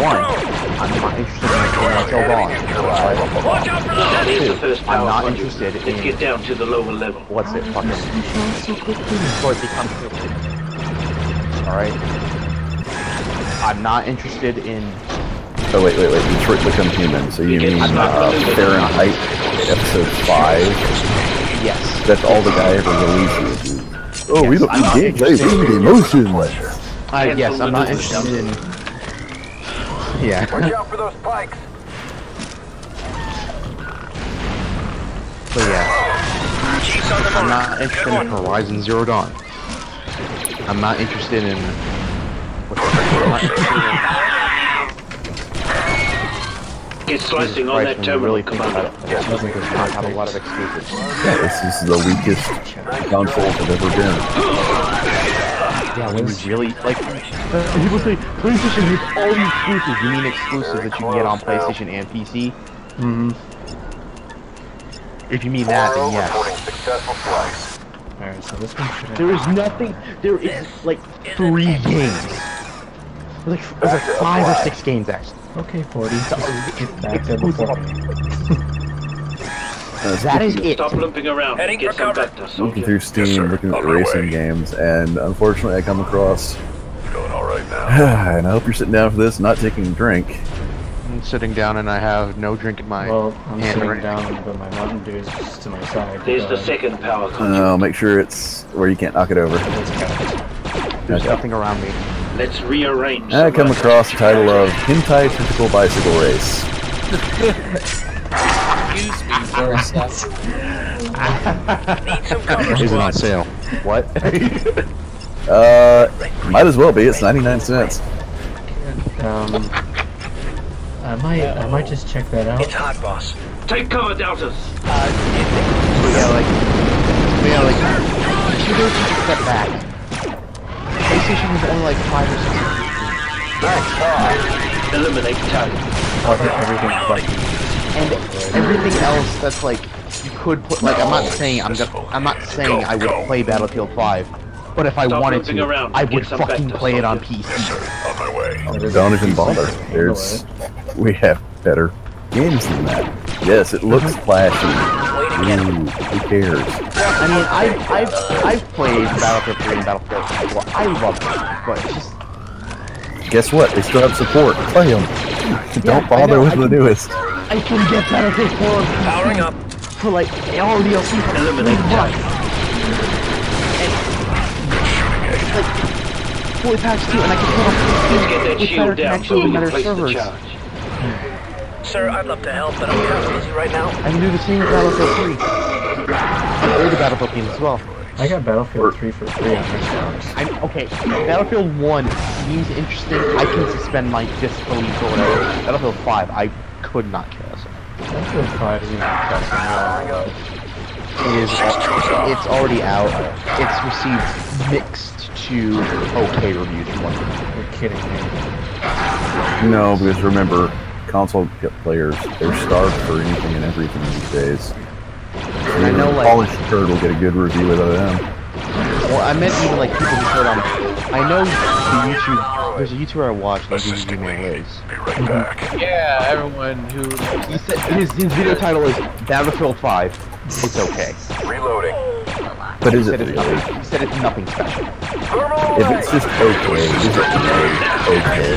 One, I'm not interested in a game like Elbon. Watch out for the That is the first I'm power not module. interested Let's in get down to the lower level. what's it fucking Dorothy Country. Alright? I'm not interested in Oh, wait. Detroit Become Human. So you mean Fahrenheit episode 5? yes. That's all the guy ever releases. Oh, we don't need gameplay, we need emotion. Yes, I'm not interested in yeah. Watch out for those spikes. But yeah. I'm not interested in Horizon Zero Dawn. I'm not interested in Get slicing on that terminal, really think Commander. about it. It doesn't have a lot of exclusives. This is the weakest console have ever been. Yeah, when you really like people say PlayStation has all these exclusives. You mean exclusives that you can get on PlayStation and PC? If you mean that, then Reporting yes. successful flights. Alright, so this one should have... There is nothing. There is like 3 games. There's like 5 or 6 games actually. Okay, 40. Get back there before me. That is it. Stop limping around and get some better. Looking through Steam, looking at racing games, and unfortunately I come across... Going alright now. And I hope you're sitting down for this, not taking a drink. I'm sitting down and I have no drink in my Well, I'm hand sitting right now. down, but my Mountain Dew is just to my side. There's the second power conduit. No, make sure it's where you can't knock it over. It's capped. There's nothing around me. Let's rearrange. I come across the title of Hentai Tentacle Bicycle Race. Excuse me for a second. Is it on sale? What? Might as well be. It's 99 cents. I might just check that out. It's hot, boss. Take cover, Doubters. Yeah, like, you do take a step back. PlayStation was only like 5 or 6. Eliminate talent. Everything's like And everything else that's like, you could put, like, I'm not saying I would play Battlefield 5, but if I wanted to, I would fucking play it on PC. On my way. Don't even bother. We have better games than that. Yes, it looks flashy. Ooh, who cares? I mean, I've played Battlefield 3 and Battlefield 4 before. I love them, but it's just... Guess what? They still have support. Play them. Don't bother with the newest. I can get Battlefield 4 Powering up. for like all DLC for Eliminate talent. like fully patched too, and I can put on Get that PC with shield better down connection so we and can better place the servers. charge. Sir, I'd love to help, but I'm kind of busy right now. I can do the same with Battlefield 3. And older Battlefield games as well. I got Battlefield 3 for free on Xbox. Okay, Battlefield 1 seems interesting. I can suspend my disbelief or whatever. Battlefield 5, I could not care less. Battlefield 5 isn't impressive. It's already out. It's received mixed to okay reviews from one. You're kidding me. No, because remember, console players, they're starved for anything and everything these days. And I know, like, Polished Turd will get a good review without them. well, I meant even like people who put on. I know the YouTube. There's a YouTuber I watch. His name is. Be right back. Yeah, everyone who... He said his video title is Battlefield 5. It's okay. Reloading. But is He it said it's really? nothing. He said it's nothing special. If it's just okay, is it really okay?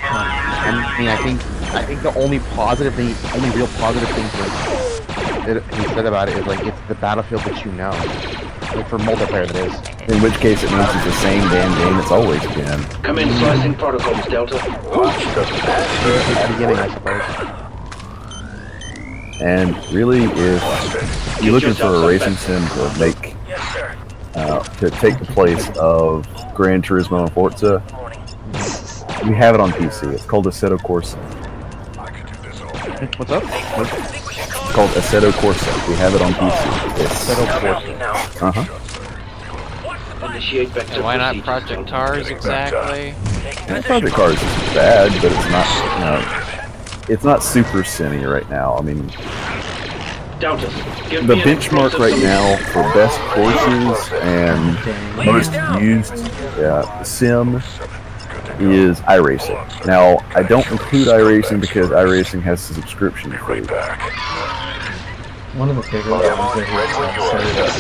I mean, I think the only positive thing, only real positive thing that he said about it is like it's the Battlefield that you know. Like for multiplayer, that is. In which case it means it's the same damn game it's always been. Come in, slicing protocols, Delta. At the beginning, I suppose. And really, if you're looking for a racing sim to make, to take the place of Gran Turismo and Forza, we have it on PC. It's called Assetto Corsa. What's up? It's called Assetto Corsa. We have it on PC. It's Initiate back to And why not procedures, Project Delta. Cars exactly? Project Cars isn't bad, but it's not, you know, it's not super cine right now. I mean, Delta, give the me an benchmark explosive right solution. now for best courses and most used sim is iRacing. Now, I don't include iRacing because iRacing has a subscription fee. One of the favorite ones that he said is,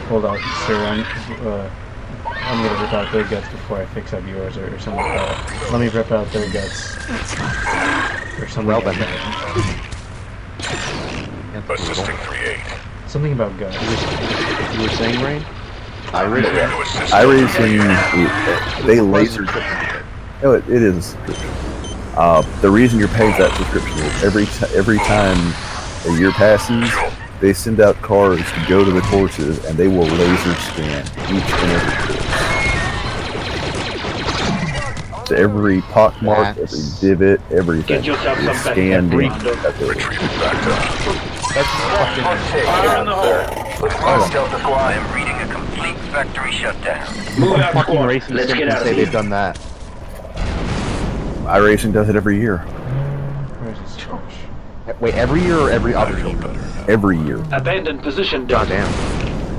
hold on, sir, I'm gonna rip out their guts before I fix up yours, or something like that. Let me rip out their guts. Or something Well like then. that. Assisting 3-8. Something about guts. You were saying, Rain? iRacing. iRacing, they laser. Oh, it is a subscription. The reason you're paying that subscription is every time a year passes, they send out cars to go to the courses, and they will laser scan each and every course. So every pockmark, every divot, everything Get yourself is some back. scanned in. Fire in the hole. Delta Squad, I am reading a complete factory shutdown. Move out, Fucking squad. racing Let's sim get can out say of they've here. done that. iRacing does it every year. Where's his trash? Wait, every year or every other year? Every year. Abandon position, Delta. Goddamn.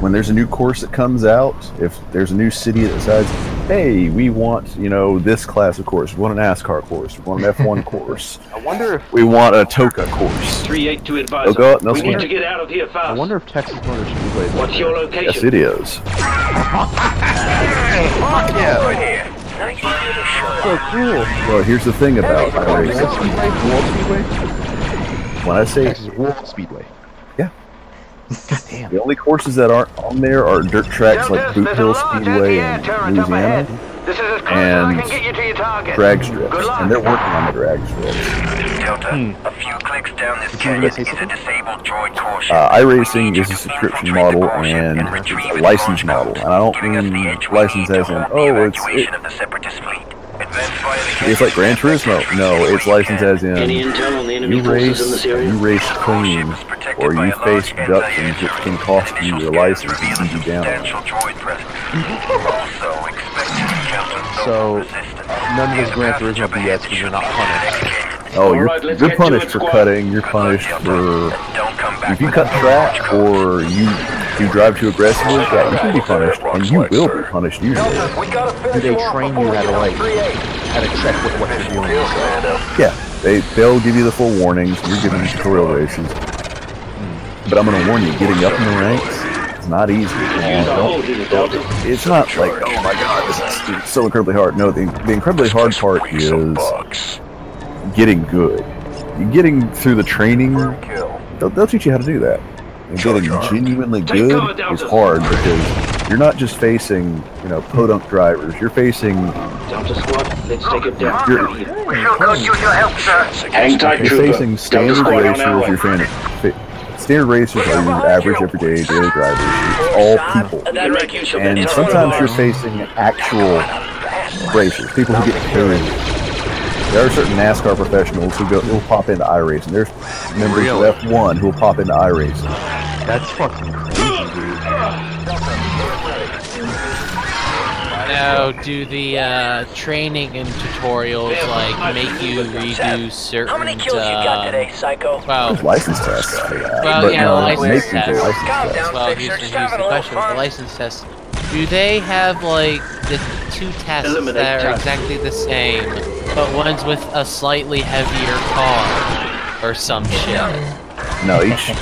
When there's a new course that comes out, if there's a new city that decides, hey, we want, you know, this class of course. We want an NASCAR course. We want an F1 course. I wonder if we want a Toka course. 382 advisor. Go up, no we swear. need to get out of here fast. I wonder if Texas Motor Speedway is What's your location? Yes, it is. Yeah. So cool. Well, here's the thing about racing. World Speedway? When I say Texas World Speedway. Yeah. God damn. The only courses that aren't on there are dirt tracks like Boot Hill Speedway in Louisiana and drag strips, and they're working on the drag strips. Delta, a few clicks down this canyon is a disabled droid caution. iRacing is a subscription model and a license model, and I don't mean license as in, oh, it's like Gran Turismo. No, it's licensed as in you race clean, or you face deductions which can cost you your license and send you down. So, none of this Gran Turismo BS because you're not punished. Oh, you're punished for cutting, you're punished for... If you cut track, or you drive too aggressively, yeah, you can be punished, and you will be punished usually. Do they train you how to check with what you're doing? Yeah, they'll give you the full warnings, you're given tutorial races. But I'm going to warn you, getting up in the ranks, it's not easy. It's not like, oh my god, this is so incredibly hard. No, the incredibly hard part is getting good. Getting through the training, they'll teach you how to do that. And getting genuinely good is hard because you're not just facing, you know, podunk drivers. You're facing... Delta Squad, let's take it down. We sure could use your help, sir. Hang tight, you're facing standard racers, standard racers are your average, everyday, daily drivers. It's all people. And sometimes you're facing actual racers, people who get paid. There are certain NASCAR professionals who will pop into iRacing. There's members of F1 who will pop into iRacing. That's fucking crazy, dude. Now, do the training and tutorials like make you redo certain? How many kills you got today, Psycho? Well, There's license tests for that. Well, but yeah, no, license tests. License tests. Well, here's the question: the license test. Do they have like the two tests that are exactly the same, but one's with a slightly heavier car or some shit? No, each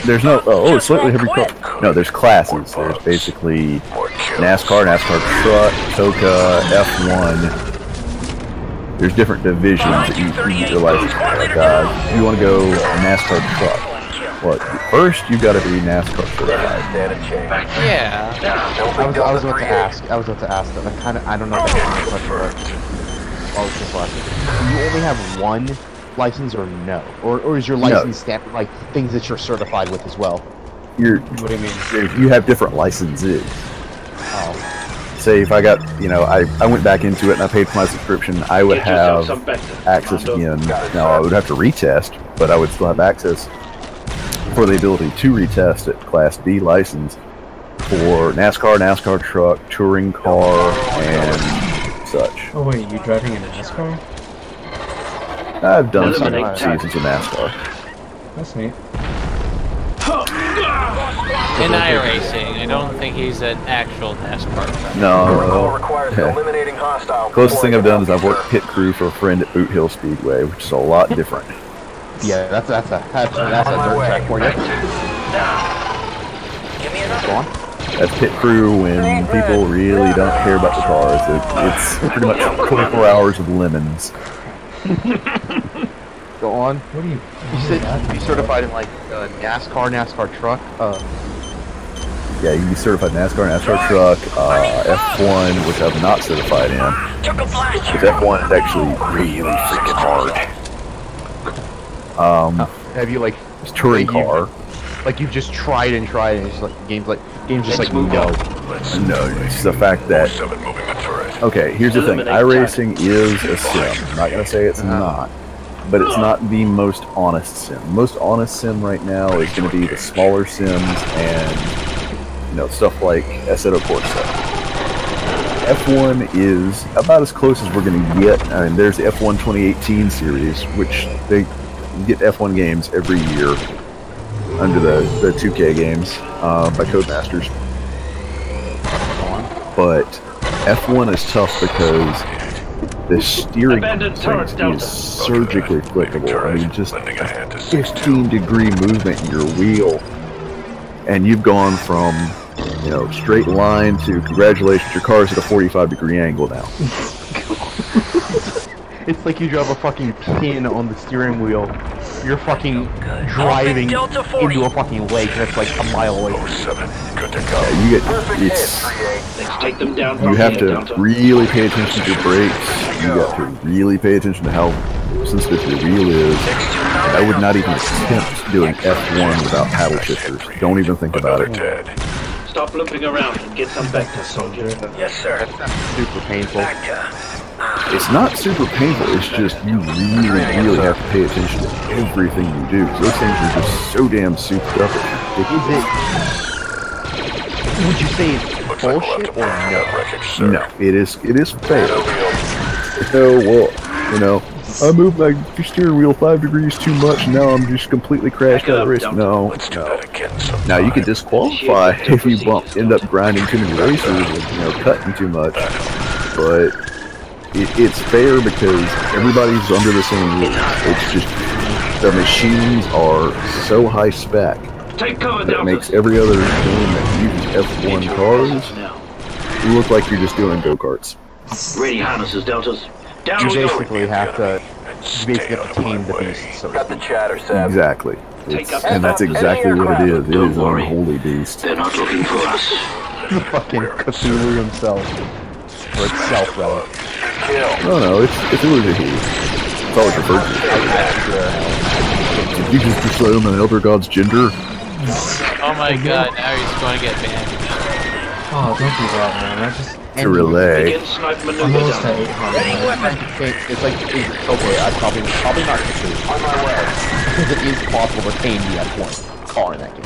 there's no it's slightly heavy car. No, there's classes. There's basically NASCAR truck, Toka, F1. There's different divisions that you get your license for. Like, you want to go NASCAR truck. Well, first you got to be NASCAR certified. Yeah. I was about to ask that. I don't know if I can answer the question, but you only have one license or no? Or is your license stamped like things that you're certified with as well? What do you mean? You have different licenses. Oh. Say if I got, you know, I went back into it and I paid for my subscription, I would have access again. Now I would have to retest, but I would still have access for the ability to retest at Class B license for NASCAR truck, touring car, and such. Oh wait, you driving in NASCAR? I've done some seasons of NASCAR. That's neat. In iRacing, I don't think he's an actual NASCAR driver. No. Closest thing I've done is I've worked pit crew for a friend at Boot Hill Speedway, which is a lot different. Yeah, that's a dirt track for you. Go on. That's pit crew when people really don't care about the cars. It's pretty much 24 hours of lemons. Go on. What do you? You said you certified in like NASCAR truck. Yeah, you can be certified NASCAR truck, F1, which I'm not certified in. Because F1 is actually really freaking hard. Have you like it's touring car? Like you've just tried and it's just like games just like no. No, it's the fact that. Okay, here's the thing. iRacing is a sim. I'm not gonna say it's not, but it's not the most honest sim. The most honest sim right now is going to be the smaller sims and stuff like Assetto Corsa. F1 is about as close as we're going to get. I mean, there's the F1 2018 series, which they get F1 games every year under the 2K games by Codemasters. but F1 is tough because the steering is surgically flickable. I mean, just a 15-degree movement in your wheel, and you've gone from, you know, straight line to congratulations, your car's at a 45-degree angle now. It's like you drove a fucking pin on the steering wheel. You're fucking driving into a fucking lake that's like a mile away. Yeah, you get, Let's take them down. you have to really pay attention to your brakes. You got to really pay attention to how sensitive your wheel is. And I would not even attempt doing F1 without paddle shifters. Don't even think about it. Stop looping around and get some vector, soldier. Yes, sir. Super painful. It's not super painful, it's just you really have to pay attention to everything you do. Those things are just so damn souped up. Would you say it's bullshit or no? No, it is fair. So, well, you know, I moved my steering wheel 5 degrees too much, now I'm just completely crashed out of the race. No. Now, you can disqualify if you end up grinding too many races and, you know, cutting too much, but it's fair because everybody's under the same rules. It's just the machines are so high spec that it makes every other game that uses F1 cars look like you're just doing go-karts. Ready harnesses, Deltas. Down You basically have to tame the beast. So Exactly. And that's exactly what it is. It is an unholy beast. They're not looking for us. The fucking Cthulhu himself. Or itself, rather. No, if it was a he, it's always referred to. Did you just decide on an elder god's gender? Oh my god, now he's going to get banned. Oh, don't do that, man. I just... To relay. I'm almost at 800. It's like, okay, I probably not Cthulhu. On my way. Because it is possible to tame the F1 car in that game.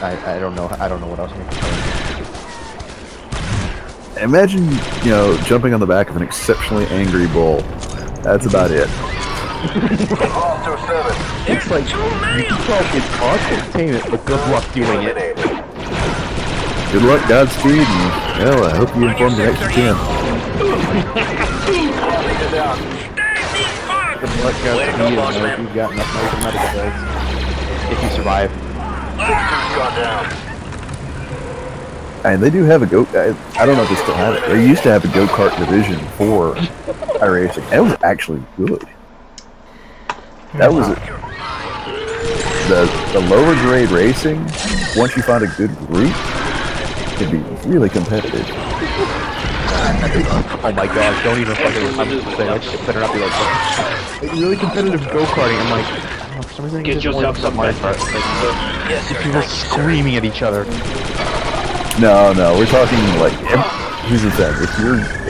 I don't know what else I'm going Imagine, you know, jumping on the back of an exceptionally angry bull. That's about it. It's like, you can tell it's possible to tame it, but good luck doing it. Good luck, Godspeed, and, well, I hope you inform the next you can. Good luck, Godspeed, and I hope you've got enough medical bills. If you survive. And they do have a I don't know if they still have it. They used to have a go-kart division for iRacing. And it was actually good. That was the lower grade racing. Once you find a good group, can be really competitive. Oh my god! Don't even fucking say that shit. Better not be like really competitive go-karting. I'm like, I don't know, for some reason, Get yourself some my part. Like, people screaming at each other. No, we're talking like, here's the thing,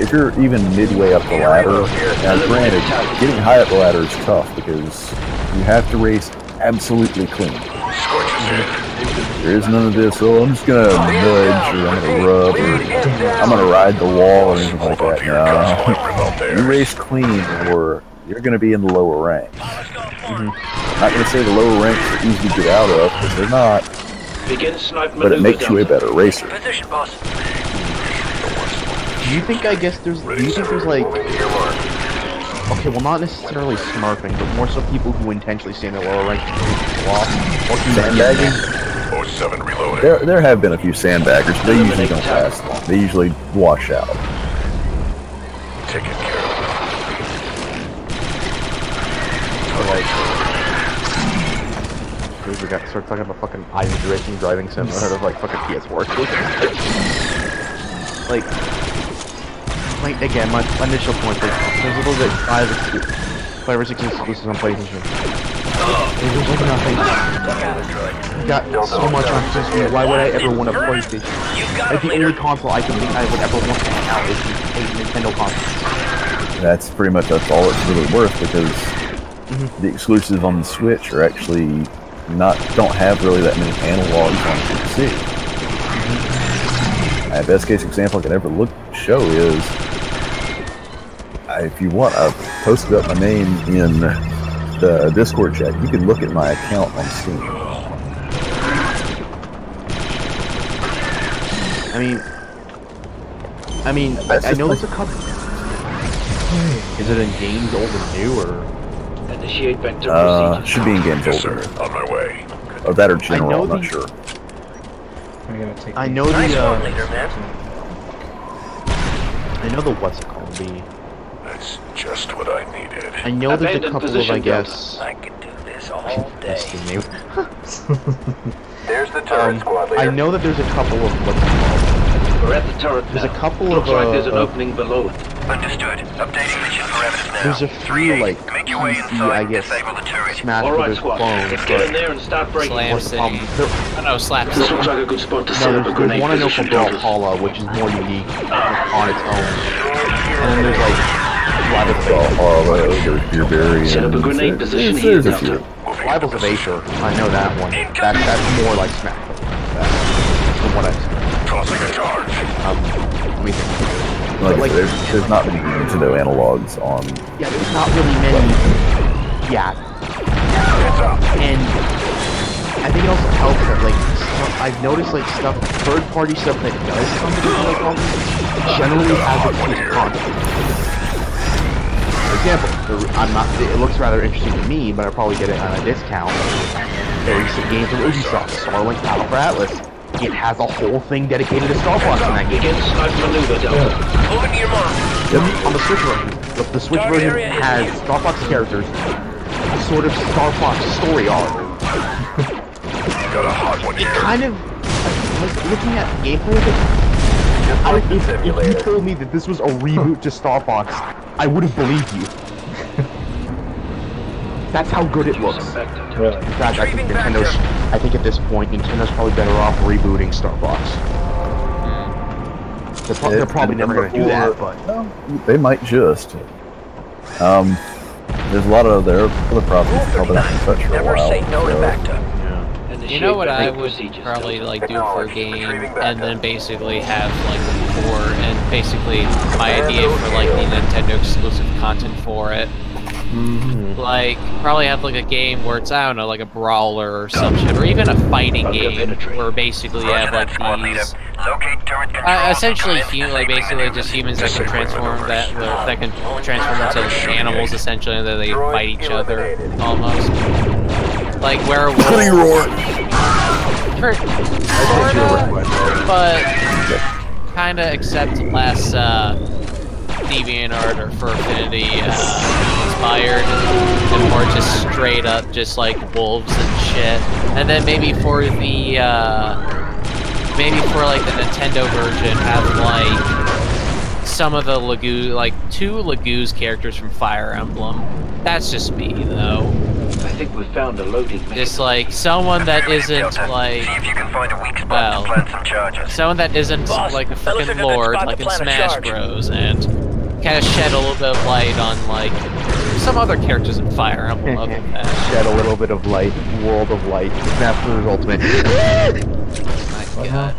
if you're even midway up the ladder, now granted, getting high up the ladder is tough because you have to race absolutely clean. There is none of this, oh, I'm just gonna nudge, or I'm gonna rub, or I'm gonna ride the wall, or anything like that. No. You race clean, or you're gonna be in the lower ranks. Not gonna say the lower ranks are easy to get out of, because they're not. But it makes you a better racer. Position, boss. Do you think, there's like, okay, well, not necessarily smurfing, but more so people who intentionally stay in the lower ranks or sandbagging? There have been a few sandbaggers, but they usually don't last long. They usually wash out. Taken care of. We got started talking about fucking Iron Racing driving sim instead of like fucking PS4. like again, my initial point is there's a little bit 5 or 6 exclusives on PlayStation. There's like nothing. You got so much on PlayStation. Why would I ever want a PlayStation? Like the only console I can think I would ever want to have is a Nintendo console. That's pretty much all it's really worth because the exclusives on the Switch are actually don't have really that many analogs on PC. My best case example I can ever show is, if you want, I've posted up my name in the Discord chat. You can look at my account on Steam. I know there's a couple. Is it in games old and new, or? Initiate vector procedure. Should be in games Yes, older. sir. On my way. Or that or general, I'm the- not sure. I know Nice the. one, leader, man. I know the what's it called? The. That's just what I needed. I know there's a Abandoned couple of, position I guess. I could do this all That's day. the name. There's the turret squad leader. I know that there's a couple of what's it called. We're at the turret There's now. a couple Looks of, like there's an uh, opening below it. Understood. Updating mission parameters now. There's a few, like, Make your way PC, inside I and guess, disable the turret. Smash Alright, Brothers squad. clones, Let's get in but there and start breaking. Slam City. there, Oh no, Slap This City. looks like a good spot to no, set up a there's grenade one I know position. from Valhalla, which is more unique on its own. And then there's like Beerberry. Set up a grenade position here, There's a few. Rivals of Aether. I know that one. That's more like Smash Brothers. From what I've seen. Tossing a charge. Let me think. Like, there's not many Nintendo analogs on. Yeah, there's not really many. Yeah. And I think it also helps that, like, I've noticed, like, stuff, third-party stuff that does come to the consoles generally has a piece of content. For example, it looks rather interesting to me, but I'll probably get it on a discount. A recent game from Ubisoft, Starlink Battle for Atlas. It has a whole thing dedicated to Star Fox in that game. Against sniper maneuver, Delta. Moving to your mark. On the Switch version. The Switch Target version area has Star Fox characters, a sort of Star Fox story arc. Got a hot one It here. kind of, like, looking at gameplay of it, if you told me that this was a reboot to Star Fox, I would have believed you. That's how good it looks. In fact, I think at this point, Nintendo's probably better off rebooting Star Fox. They're probably never going to do that, but... No, they might just. There's a lot of their other properties probably not in touch for a Never while. say no to so- Bacta. You know what I would probably like do for a game, and then basically have like the core, and basically my idea for like the Nintendo exclusive content for it. Like probably have like a game where it's, I don't know, like a brawler or some shit, or even a fighting game where basically you have like these essentially like basically just humans that can transform that can transform into animals essentially, and then they fight each other almost. Like werewolf. But kinda except less DeviantArt or Furfinity inspired, and more just straight up just like wolves and shit. And then maybe for the Nintendo version have like some of the two Lagoo's characters from Fire Emblem. That's just me though. I think we found a loading bay. Just like someone that isn't like, well, someone that isn't like a fucking lord like in Smash Bros. And kind of shed a little bit of light on like some other characters in Fire Emblem other than that. Shed a little bit of light, World of Light, Smash Bros. Ultimate.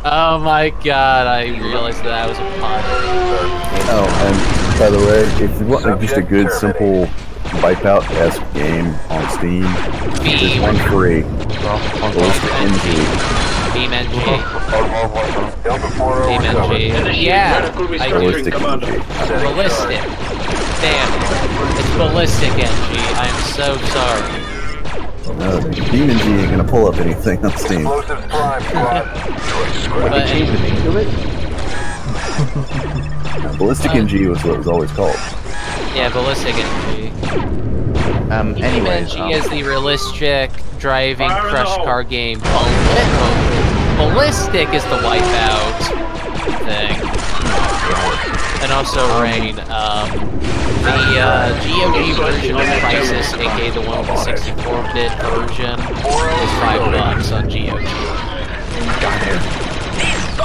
Oh my god, I realized that was a pun. Oh, and by the way, if you want like just a good, simple Wipeout-esque game on Steam, there's one free. Ballistic NG. Beam NG. Beam NG. Yeah, I do. Ballistic NG. Ballistic. Damn it. It's Ballistic NG. I'm so sorry. No, Beam NG ain't gonna pull up anything on Steam. But They changed the name to it? Ballistic NG was what it was always called. yeah, Ballistic NG. Anyways, BeamNG is the realistic driving crush car game. Ballistic is the wipeout thing. And also Rain. The GOG version of Crisis, aka the one with the 64-bit version, is $5 on GOG.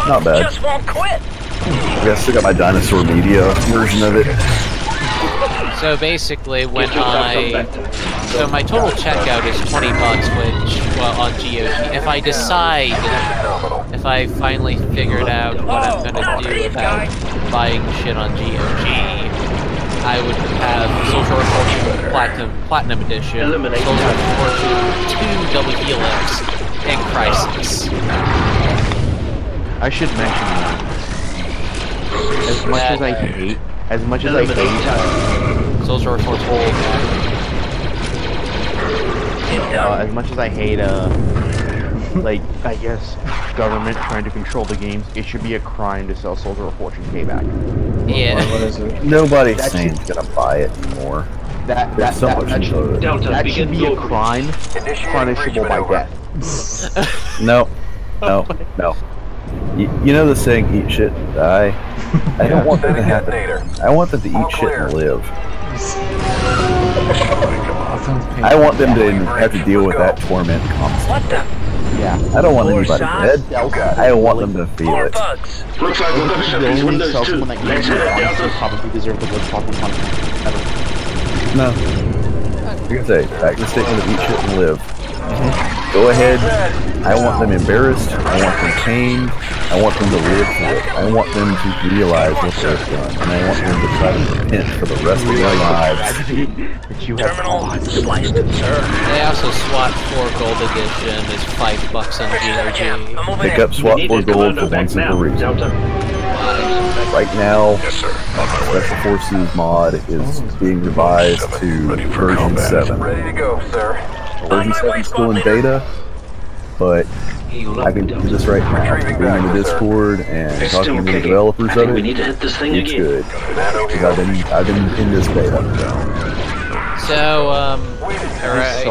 Not bad. Just won't quit. I still got my Dinosaur Media version of it. So basically, when so my total checkout is $20, which, well, on GOG. If I decide, if I finally figured out what I'm gonna do about buying shit on GOG, I would have Soldier of Fortune Platinum Edition, Soldier of Fortune 2 Double Helix, and Crisis. I should mention that. As much as I hate, Soldier foretold. as much as I hate, like, I guess, government trying to control the games, it should be a crime to sell Soldier of Fortune payback. Yeah. What is it? Nobody's saying gonna buy it anymore. There's so much into it. That should be a crime punishable by death. No. You know the saying, eat shit and die? I don't want that to happen. I want them to eat shit and live. I want them to have to deal with that torment constantly. Yeah. I don't want anybody dead. I want them to feel it. Looks like we're gonna shut these windows too. Let's hit it, Delta. Probably deserve the most fucking punishment ever. No. You're gonna say, back to the statement of eat shit and live. Go ahead. I want them embarrassed. I want them pained. I want them to live through it. I want them to realize what they've done. And I want them to try to repent for the rest of their lives. But you have Spliced it, sir. They also SWAT 4 Gold Edition is $5 on GOG. Pick up SWAT 4 Gold for one simple reason. Right now, Special Forces mod is being revised to version 7. Ready to go, sir. Version 7 is still in beta, but I can do this right now. Being in the Discord and talking to the developers of it, it's good. Because I've been in this beta. So, alright,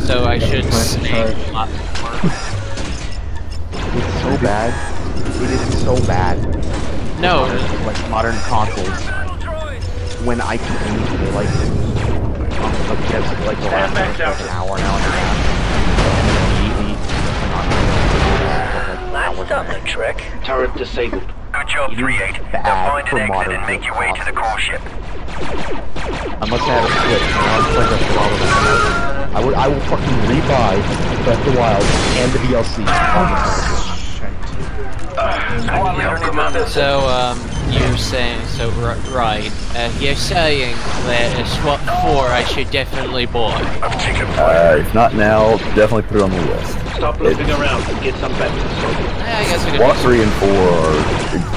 so I should snake a lot more. It's so bad. It is so bad. No. Like modern consoles. When I can only play like this. Like just like the last like an hour and a half. And then immediately Last up the trick. Turret disabled. Good job, 3-8. Now find an exit and make your way to the core ship. unless I have a Switch, and I'll play Breath of the Wild. I will fucking rebuy Breath of the Wild and the DLC. So, you're saying, right, you're saying that a SWAT 4 I should definitely buy. If not now, definitely put it on the list. Stop looking around and get some better. I guess we SWAT 3 and 4 are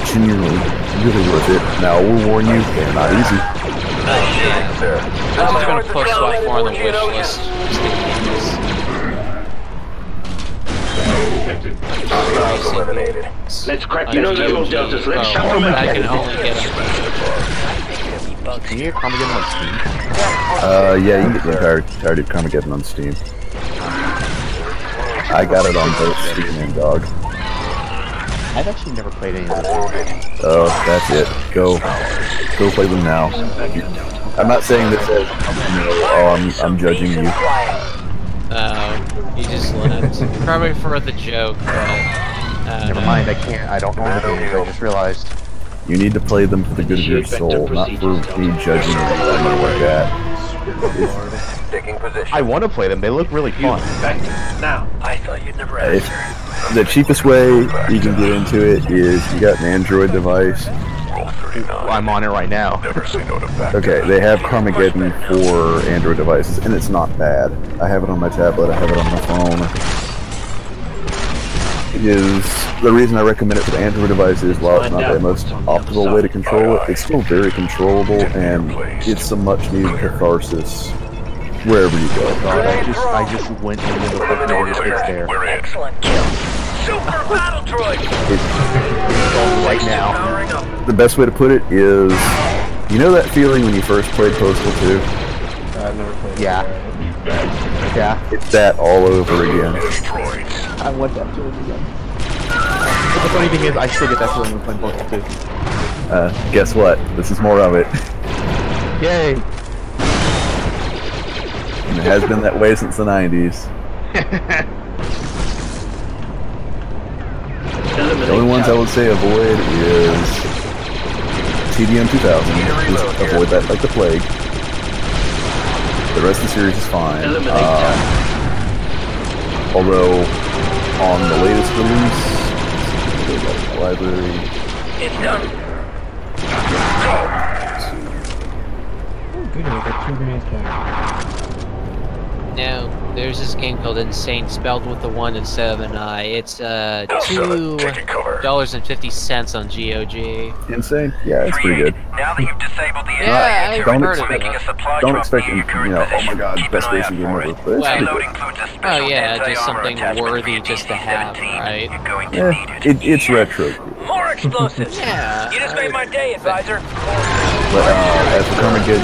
genuinely really worth it. Now, we'll warn you, they're not easy. Yeah. I'm just gonna put SWAT 4 on the wish list. Eliminated. Let's crack. You know the old deltas. Let's shut them I out. can only get them. Can you get Commanmdo on Steam? Yeah, you can get the entirety of Commanmdo on Steam. I got it on both Steam and GOG. I've actually never played any of those. Oh, that's it. Go play them now. I'm not saying this as, I'm judging you. You just left. Probably for the joke, but... Never mind, I don't know the games, I just realized. You need to play them for the good of your soul, not for me judging you like that. Taking position. I want to play them, they look really fun. Now. I thought you'd never answer. The cheapest way you can get into it is you got an Android device. I'm on it right now. Okay, they have Carmageddon for Android devices, and it's not bad. I have it on my tablet, I have it on my phone. The reason I recommend it for the Android device is while it's not the most optimal way to control it, it's still very controllable, and it's a much needed catharsis wherever you go. God, I just went into the fucking it's there. Excellent kill. Super battle droid. It's going right now. The best way to put it is, you know that feeling when you first played Postal 2? I've never played Yeah. Yeah. It's that all over again. I want that feeling again. The funny thing is, I still get that feeling when playing Postal 2. Guess what? This is more of it. Yay! And it has been that way since the 90s. The only ones I would say avoid is TDM 2000. Just avoid that like the plague. The rest of the series is fine. Although, on the latest release, the library. It's done. Oh, good, I got 2 grenades back. Now, there's this game called Insane, spelled with the 1 instead of an I. It's $2.50 on GOG. Insane? Yeah, it's pretty good. Now that you've disabled the Yeah, I've Don't heard of making a it. supply Don't drop expect, near you your current know, oh my position. god, Keep best an eye racing out game for ever. it. But it's Well, pretty Load good. includes a Oh special yeah, just anti-armor something attachment for worthy your just to have, DC-17. right? You're going to Yeah, need it. it's retro cool. More explosives. Yeah. You just made my day, advisor. But as for Commanmdo,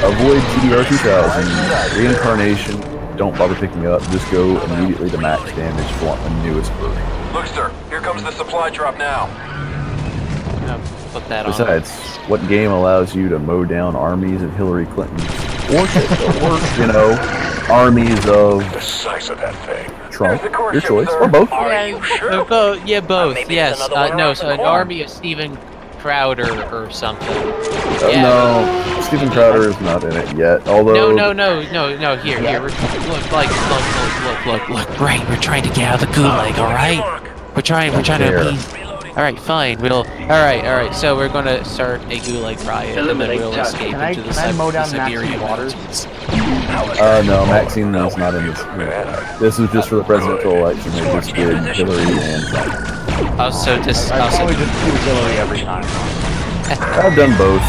avoid TDR 2000, reincarnation, don't bother picking up, just go immediately to max damage if you want the newest version. Look, sir, here comes the supply drop now. Put that on. Besides, what game allows you to mow down armies of Hillary Clinton? Or you know, armies of The size of that thing. Trump? There's the core Your ship, choice. sir. Or both. Are you sure? Both. Yeah, both. Maybe Yes. there's another one No, around so the an corner. army of Steven Crowder or something. Yeah. No, Stephen Crowder is not in it yet. Although No. Here. Look. Right, we're trying to get out of the gulag. All right. We're trying to appease. All right, fine. All right. So we're going to start a gulag riot, and then we'll escape Can I- into the can I mow down Siberian Maxine Waters? mountains. no, Maxine is not in this. This is just for the presidential election. They just did Hillary and Trump. Also, I probably just do Hillary every time. I've done both,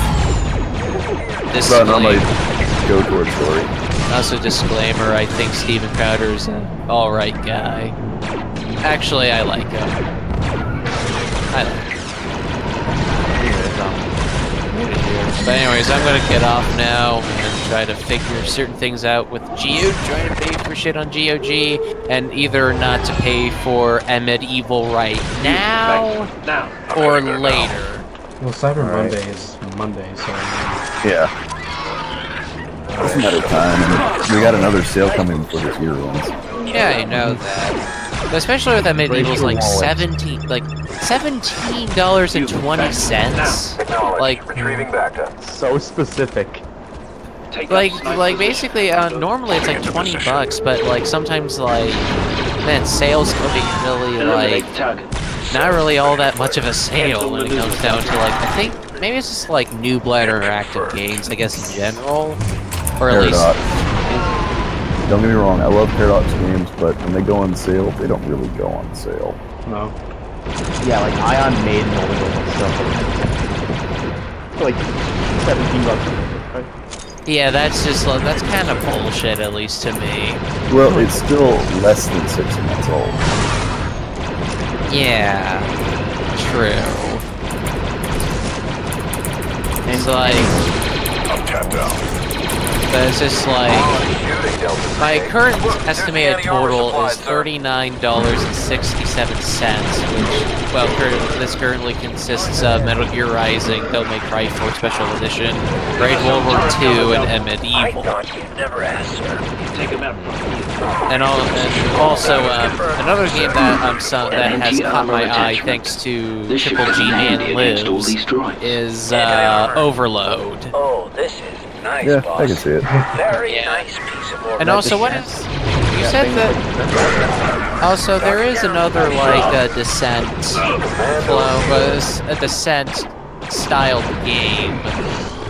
but I normally go towards Hillary. Also, disclaimer, I think Steven Crowder's an alright guy. Actually, I like him. But anyways, I'm gonna get off now and try to figure certain things out with Geo, trying to pay for shit on GOG, and either not to pay for a medieval right now or later. Well, Cyber Monday is Monday, so... Yeah. It's a matter of time. We got another sale coming before this year ends. Yeah, I know that. Especially with that medieval's like $17.20. Like, Retrieving Bacta. So specific. like basically, normally it's like $20, but like sometimes like, man, sales can be really like not really all that much of a sale when it comes down to like, I think maybe it's just like New Blood interactive games, I guess in general, or at least. Paradox. Don't get me wrong, I love Paradox games, but when they go on sale, they don't really go on sale. No. Yeah, like Ion Maiden only goes on stuff for like $17. Right? Yeah, that's just that's kind of bullshit, at least to me. Well, it's still less than 6 months old. Yeah, true. It's like, I'm tapped out. but it's just like, my current estimated total is $39.67, which, well, this currently consists of Metal Gear Rising, Devil May Cry 4 Special Edition, Great World War II, and Medieval. Never asked, sir. Take him out. And also another game that that has caught my eye thanks to Triple G and Lives is Overload. Oh, this is nice, Yeah, boss. I can see it. Very nice piece of work. And also, what is you said that? Also, there is another like Descent a Descent styled game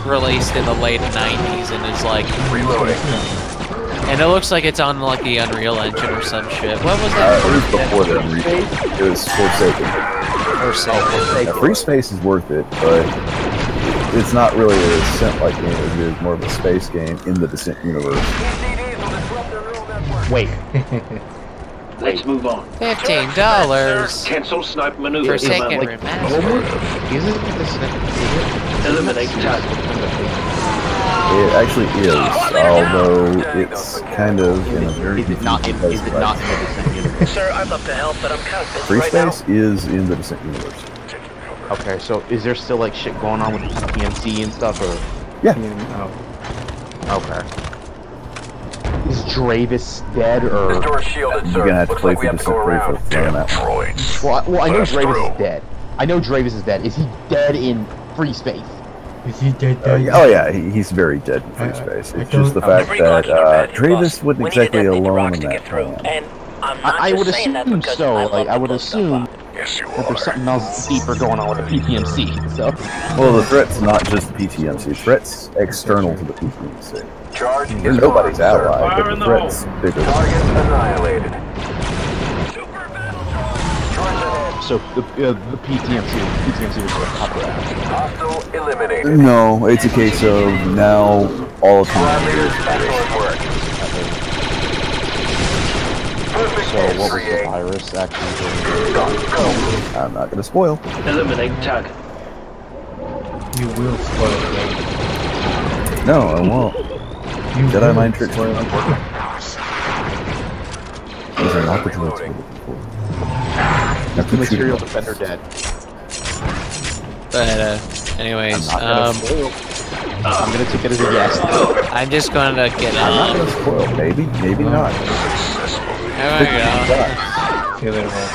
released in the late '90s, and it's like Reloading. and it looks like it's on like the Unreal Engine or some shit. What was that? It was before then. It was Forsaken. Forsaken. Free Space is worth it, but it's not really a Descent-like game. It is more of a space game in the Descent universe. Wait. Let's move on. $15 Cancel snipe maneuver. Forsaken Remastered. Isn't it the Eliminate target. It actually is, although it's kind of in a very Is it not in the Descent universe? Sir, I'd love to help, but I'm kind of busy Free right now. Space is in the Descent universe. Okay, so is there still like shit going on with the PMC and stuff, or? Yeah. Okay. Is Dravis dead, or? This door's shielded, sir. You're gonna have to Looks play like we through have to go Descent 3 around. for throwing that one. Droids. Well, I know Let us Dravis through. is dead. I know Dravis is dead. Is he dead in Free Space? Is he dead? Oh yeah, he's very dead in Free Space. It's just the fact that Dravis wasn't exactly alone in that plan. And I'm not I would just saying that assume because so. I Like, love I to would blow stuff assume up. Yes, you that there's are. something else deeper going on with the PPMC. So. Well, the threat's not just PTMC. The threat's external to the PTMC. Charge They're nobody's ally, Fire but in the the hole. threat's bigger. Target annihilated. So the PTMC was going to cover that. Hostile eliminated. No, it's a case of now all of Collaborators, humanity excellent work. Perfect So what was the entry. virus actually doing? I'm not gonna spoil. Eliminate target. You will spoil the game. No, I won't. You Jedi will mind tricks spoil are the not game. working. These are not the droids we're looking for. Now, The keep material shooting. defender dead. But anyways, I'm gonna take it as a yes. I'm just gonna get I'm not gonna spoil. Maybe, maybe not. There we go. See you later, Wolf.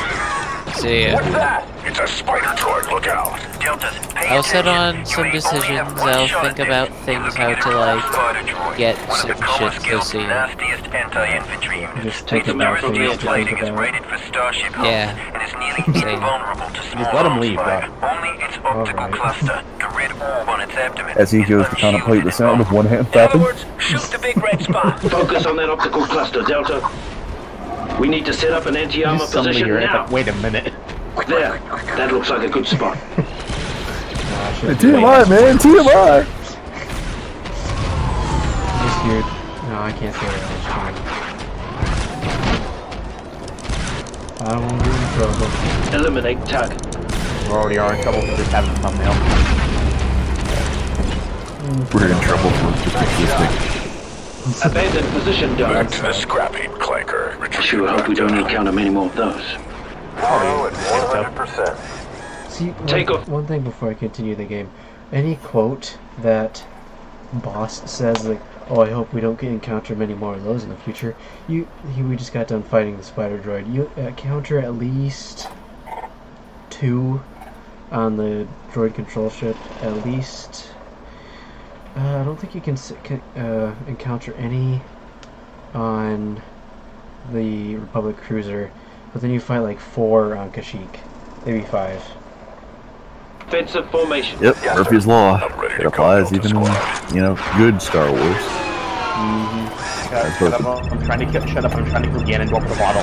See ya. What's that? It's a spider droid. Look out. Deltas, pay I'll set attention. on You some may only decisions. have one I'll shot think at about this. things You're how looking to at a like spider droid. get One of some the shit Commanmdo to Guild's see. nastiest anti-infantry units. Just take Its about turret things to plating think is about. rated for starship hull Yeah. and is nearly Same. invulnerable to small Just let 'em arms leave, fire. Only its optical Alright. cluster, a red orb on its abdomen, As he is goes to contemplate the sound of one hand in other tapping. words, shoot the big red spot. Focus on that optical cluster, Delta. We need to set up an anti-armor Just suddenly position you're now. like, wait a minute. There. That looks like a good spot. TMI, man, TMI! Just here. No, I can't say that. It's fine. I don't want to be in trouble. Eliminate target. We already are in trouble for just having a thumbnail. We're in trouble for existing. Abandon position, Delta. to the scrapping clanker. I sure hope we don't encounter many more of those. Auto at 100%. See, Take off. one thing before I continue the game. Any quote that boss says, like, "Oh, I hope we don't encounter many more of those in the future." We just got done fighting the spider droid. You encounter at least 2 on the droid control ship. At least. I don't think you can encounter any on the Republic cruiser, but then you fight like 4 on Kashyyyk, maybe 5. Defensive formation. Yep, Murphy's Law. I'm ready It to applies come even to in, you know, good Star Wars. Shut up, I'm trying to go Ganondorf the bottle.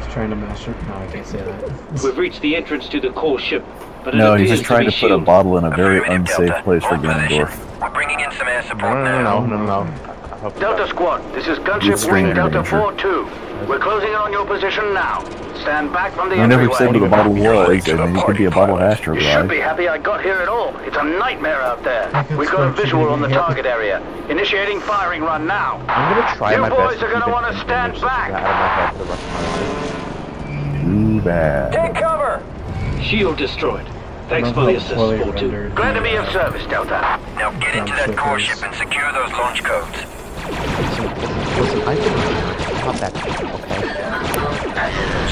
He's trying to master. No, I can't say that. We've reached the entrance to the core ship, but it No, he's appears just trying be to put a shielded. bottle in a very Affirmative, unsafe Delta. place for Hold position. Ganondorf. We're bringing in some air support No. now. Delta Squad, this is With Gunship strain Wing Delta danger. 4-2. We're closing in on your position now. Stand back from the I never said entryway. what a bottle was, late to the and it could party, be a bottle of pilot. Astro You should be Glide. happy I got here at all. It's a nightmare out there. got We've got a sparks visual on the here. target area. Initiating firing run now. I'm gonna try You my boys best to are gonna keep wanna it stand English back. out of my head for the rest of my life. Too bad. Take cover! Shield destroyed. Thanks Love for the how assist, poorly 4-2. rendered Glad to be the, of service, Delta. Now get into that core ship and secure those launch codes. Listen, I think not that okay.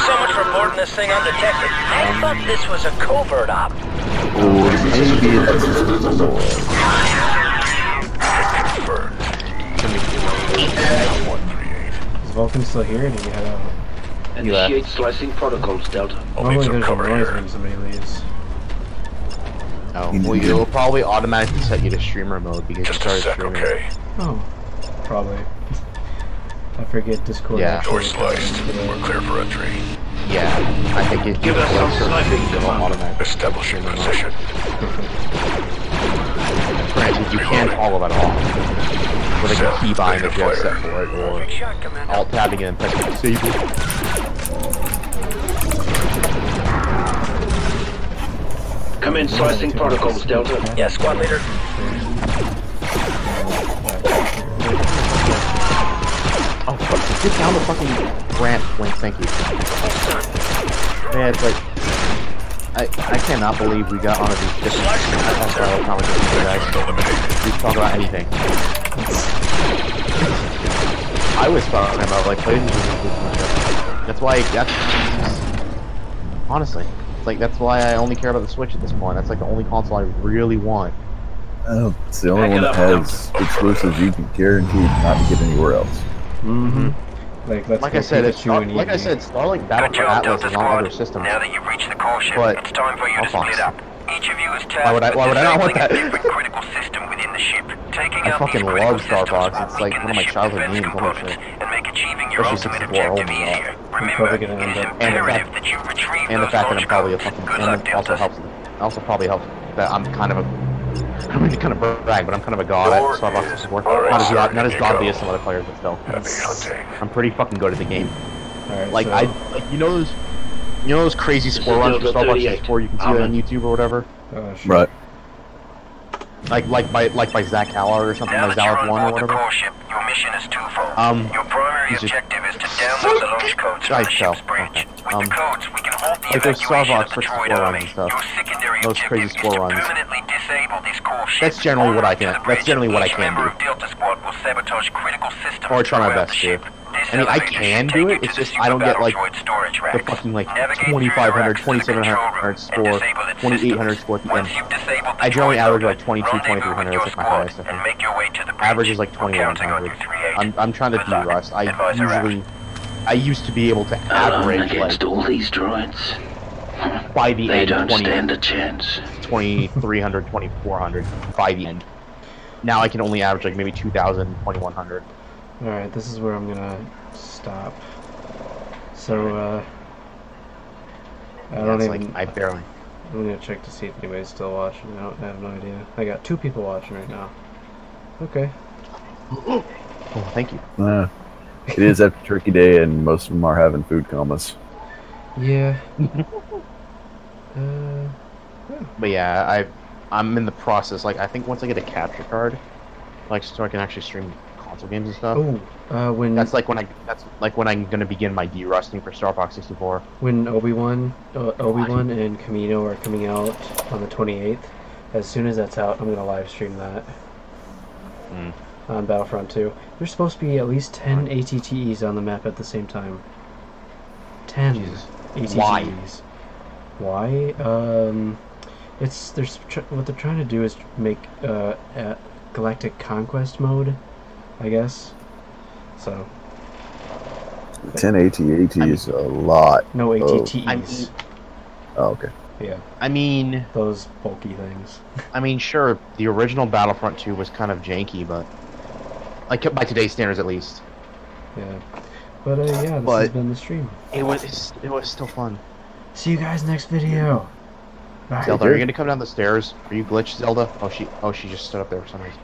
So much for boarding this thing undetected. I thought this was a covert op. Or maybe it's just a lore. Is Vulcan still here? Or did he head out? Initiate slicing protocols, Delta. Normally there's a noise when somebody leaves. Oh, well, it'll probably automatically set you to streamer mode because you started streaming. Oh, probably. I forget Discord. Yeah. actually Clear for entry. Yeah, I think it Give us some sniping, it'll Commanmdo. automatically. Establishing position. Granted, you can't follow that off with like a keybind if you have set for it, or Shot, Commander. alt tabbing it and pressing disable. Come in slicing protocols, Delta. Yes, squad leader. Oh, fuck, get down the fucking ramp, Link, thank you. Man, it's like, I cannot believe we got on these different conversations with you guys. We talk about anything. I was talking about, like, PlayStation. That's why, honestly, it's like, that's why I only care about the Switch at this point. That's like the only console I really want. Oh, it's the only Back one it that up, has exclusives you can guarantee not to get anywhere else. Mm-hmm. Like I said, Pikachu and Starlink Good Battle for job, Atlas Delta is on other Squad. systems. Now that you've reached the core ship, But it's time for you to I'll split fox. up. Each of you is tasked Why would I with want disabling that? a different critical system within the ship. I fucking love Star Fox. It's like one of my childhood games. Holy shit. Especially 64. Oh my god. I'm probably gonna end up. And the fact that I'm probably a fucking. And it also probably helps that I'm kind of a. I don't mean to kind of brag, but I'm kind of a god at Star Fox 64. Not as godly as some other players, but still. I'm pretty fucking good at the game. Alright, Like so, you know those crazy score runs for Star Fox 64 you can see on YouTube or whatever. sure. Right. Like by Zach Haller or something, like Zalek 1 or whatever. Your mission is twofold. Your primary objective is to download the launch codes from the ship's bridge. With the codes, we can halt the like those Star evacuation Fox of the 64 droid runs army. and stuff. Your secondary Those crazy objective score is to runs. permanently disable these core ships. That's generally what I can. That's generally what I Each can member do. of Delta Squad will sabotage critical systems Or try my throughout best the to. ship. I mean, I can do it. It's just I don't get like the fucking like 2,500, 2,700 score, 2,800 score at the end. I generally average like 22, 2,300. That's like my highest. I think. Average is like 2,100. I'm trying to de-rust. I used to be able to average like all these droids. by the They end don't 20, stand a chance. 2,300, 2,400 by the end. Now I can only average like maybe 2,000, 2,100. Alright, this is where I'm gonna stop. So, I don't even. Like, I barely. I'm gonna check to see if anybody's still watching. I have no idea. I got 2 people watching right now. Okay. Oh, thank you. It is after Turkey Day, and most of them are having food comas. Yeah. But yeah, I'm in the process. Like, I think once I get a capture card, like, so I can actually stream console games and stuff. Oh, when That's like when I'm gonna begin my de-rusting for Star Fox 64. when Obi-Wan and Kamino are coming out on the 28th. As soon as that's out, I'm gonna live stream that on Battlefront 2. There's supposed to be at least 10 ATTEs on the map at the same time. 10 Jesus. ATTEs. Why? What they're trying to do is make a Galactic Conquest mode, I guess. So 10 AT-AT is a lot. no ATTEs. Oh, okay. Yeah, I mean, those bulky things. I mean, sure, the original Battlefront 2 was kind of janky, but like by today's standards, at least. Yeah, but yeah, this has been the stream. It was still fun. See you guys next video. Bye. Zelda, are you gonna come down the stairs? Are you glitched, Zelda? Oh, she just stood up there for some reason.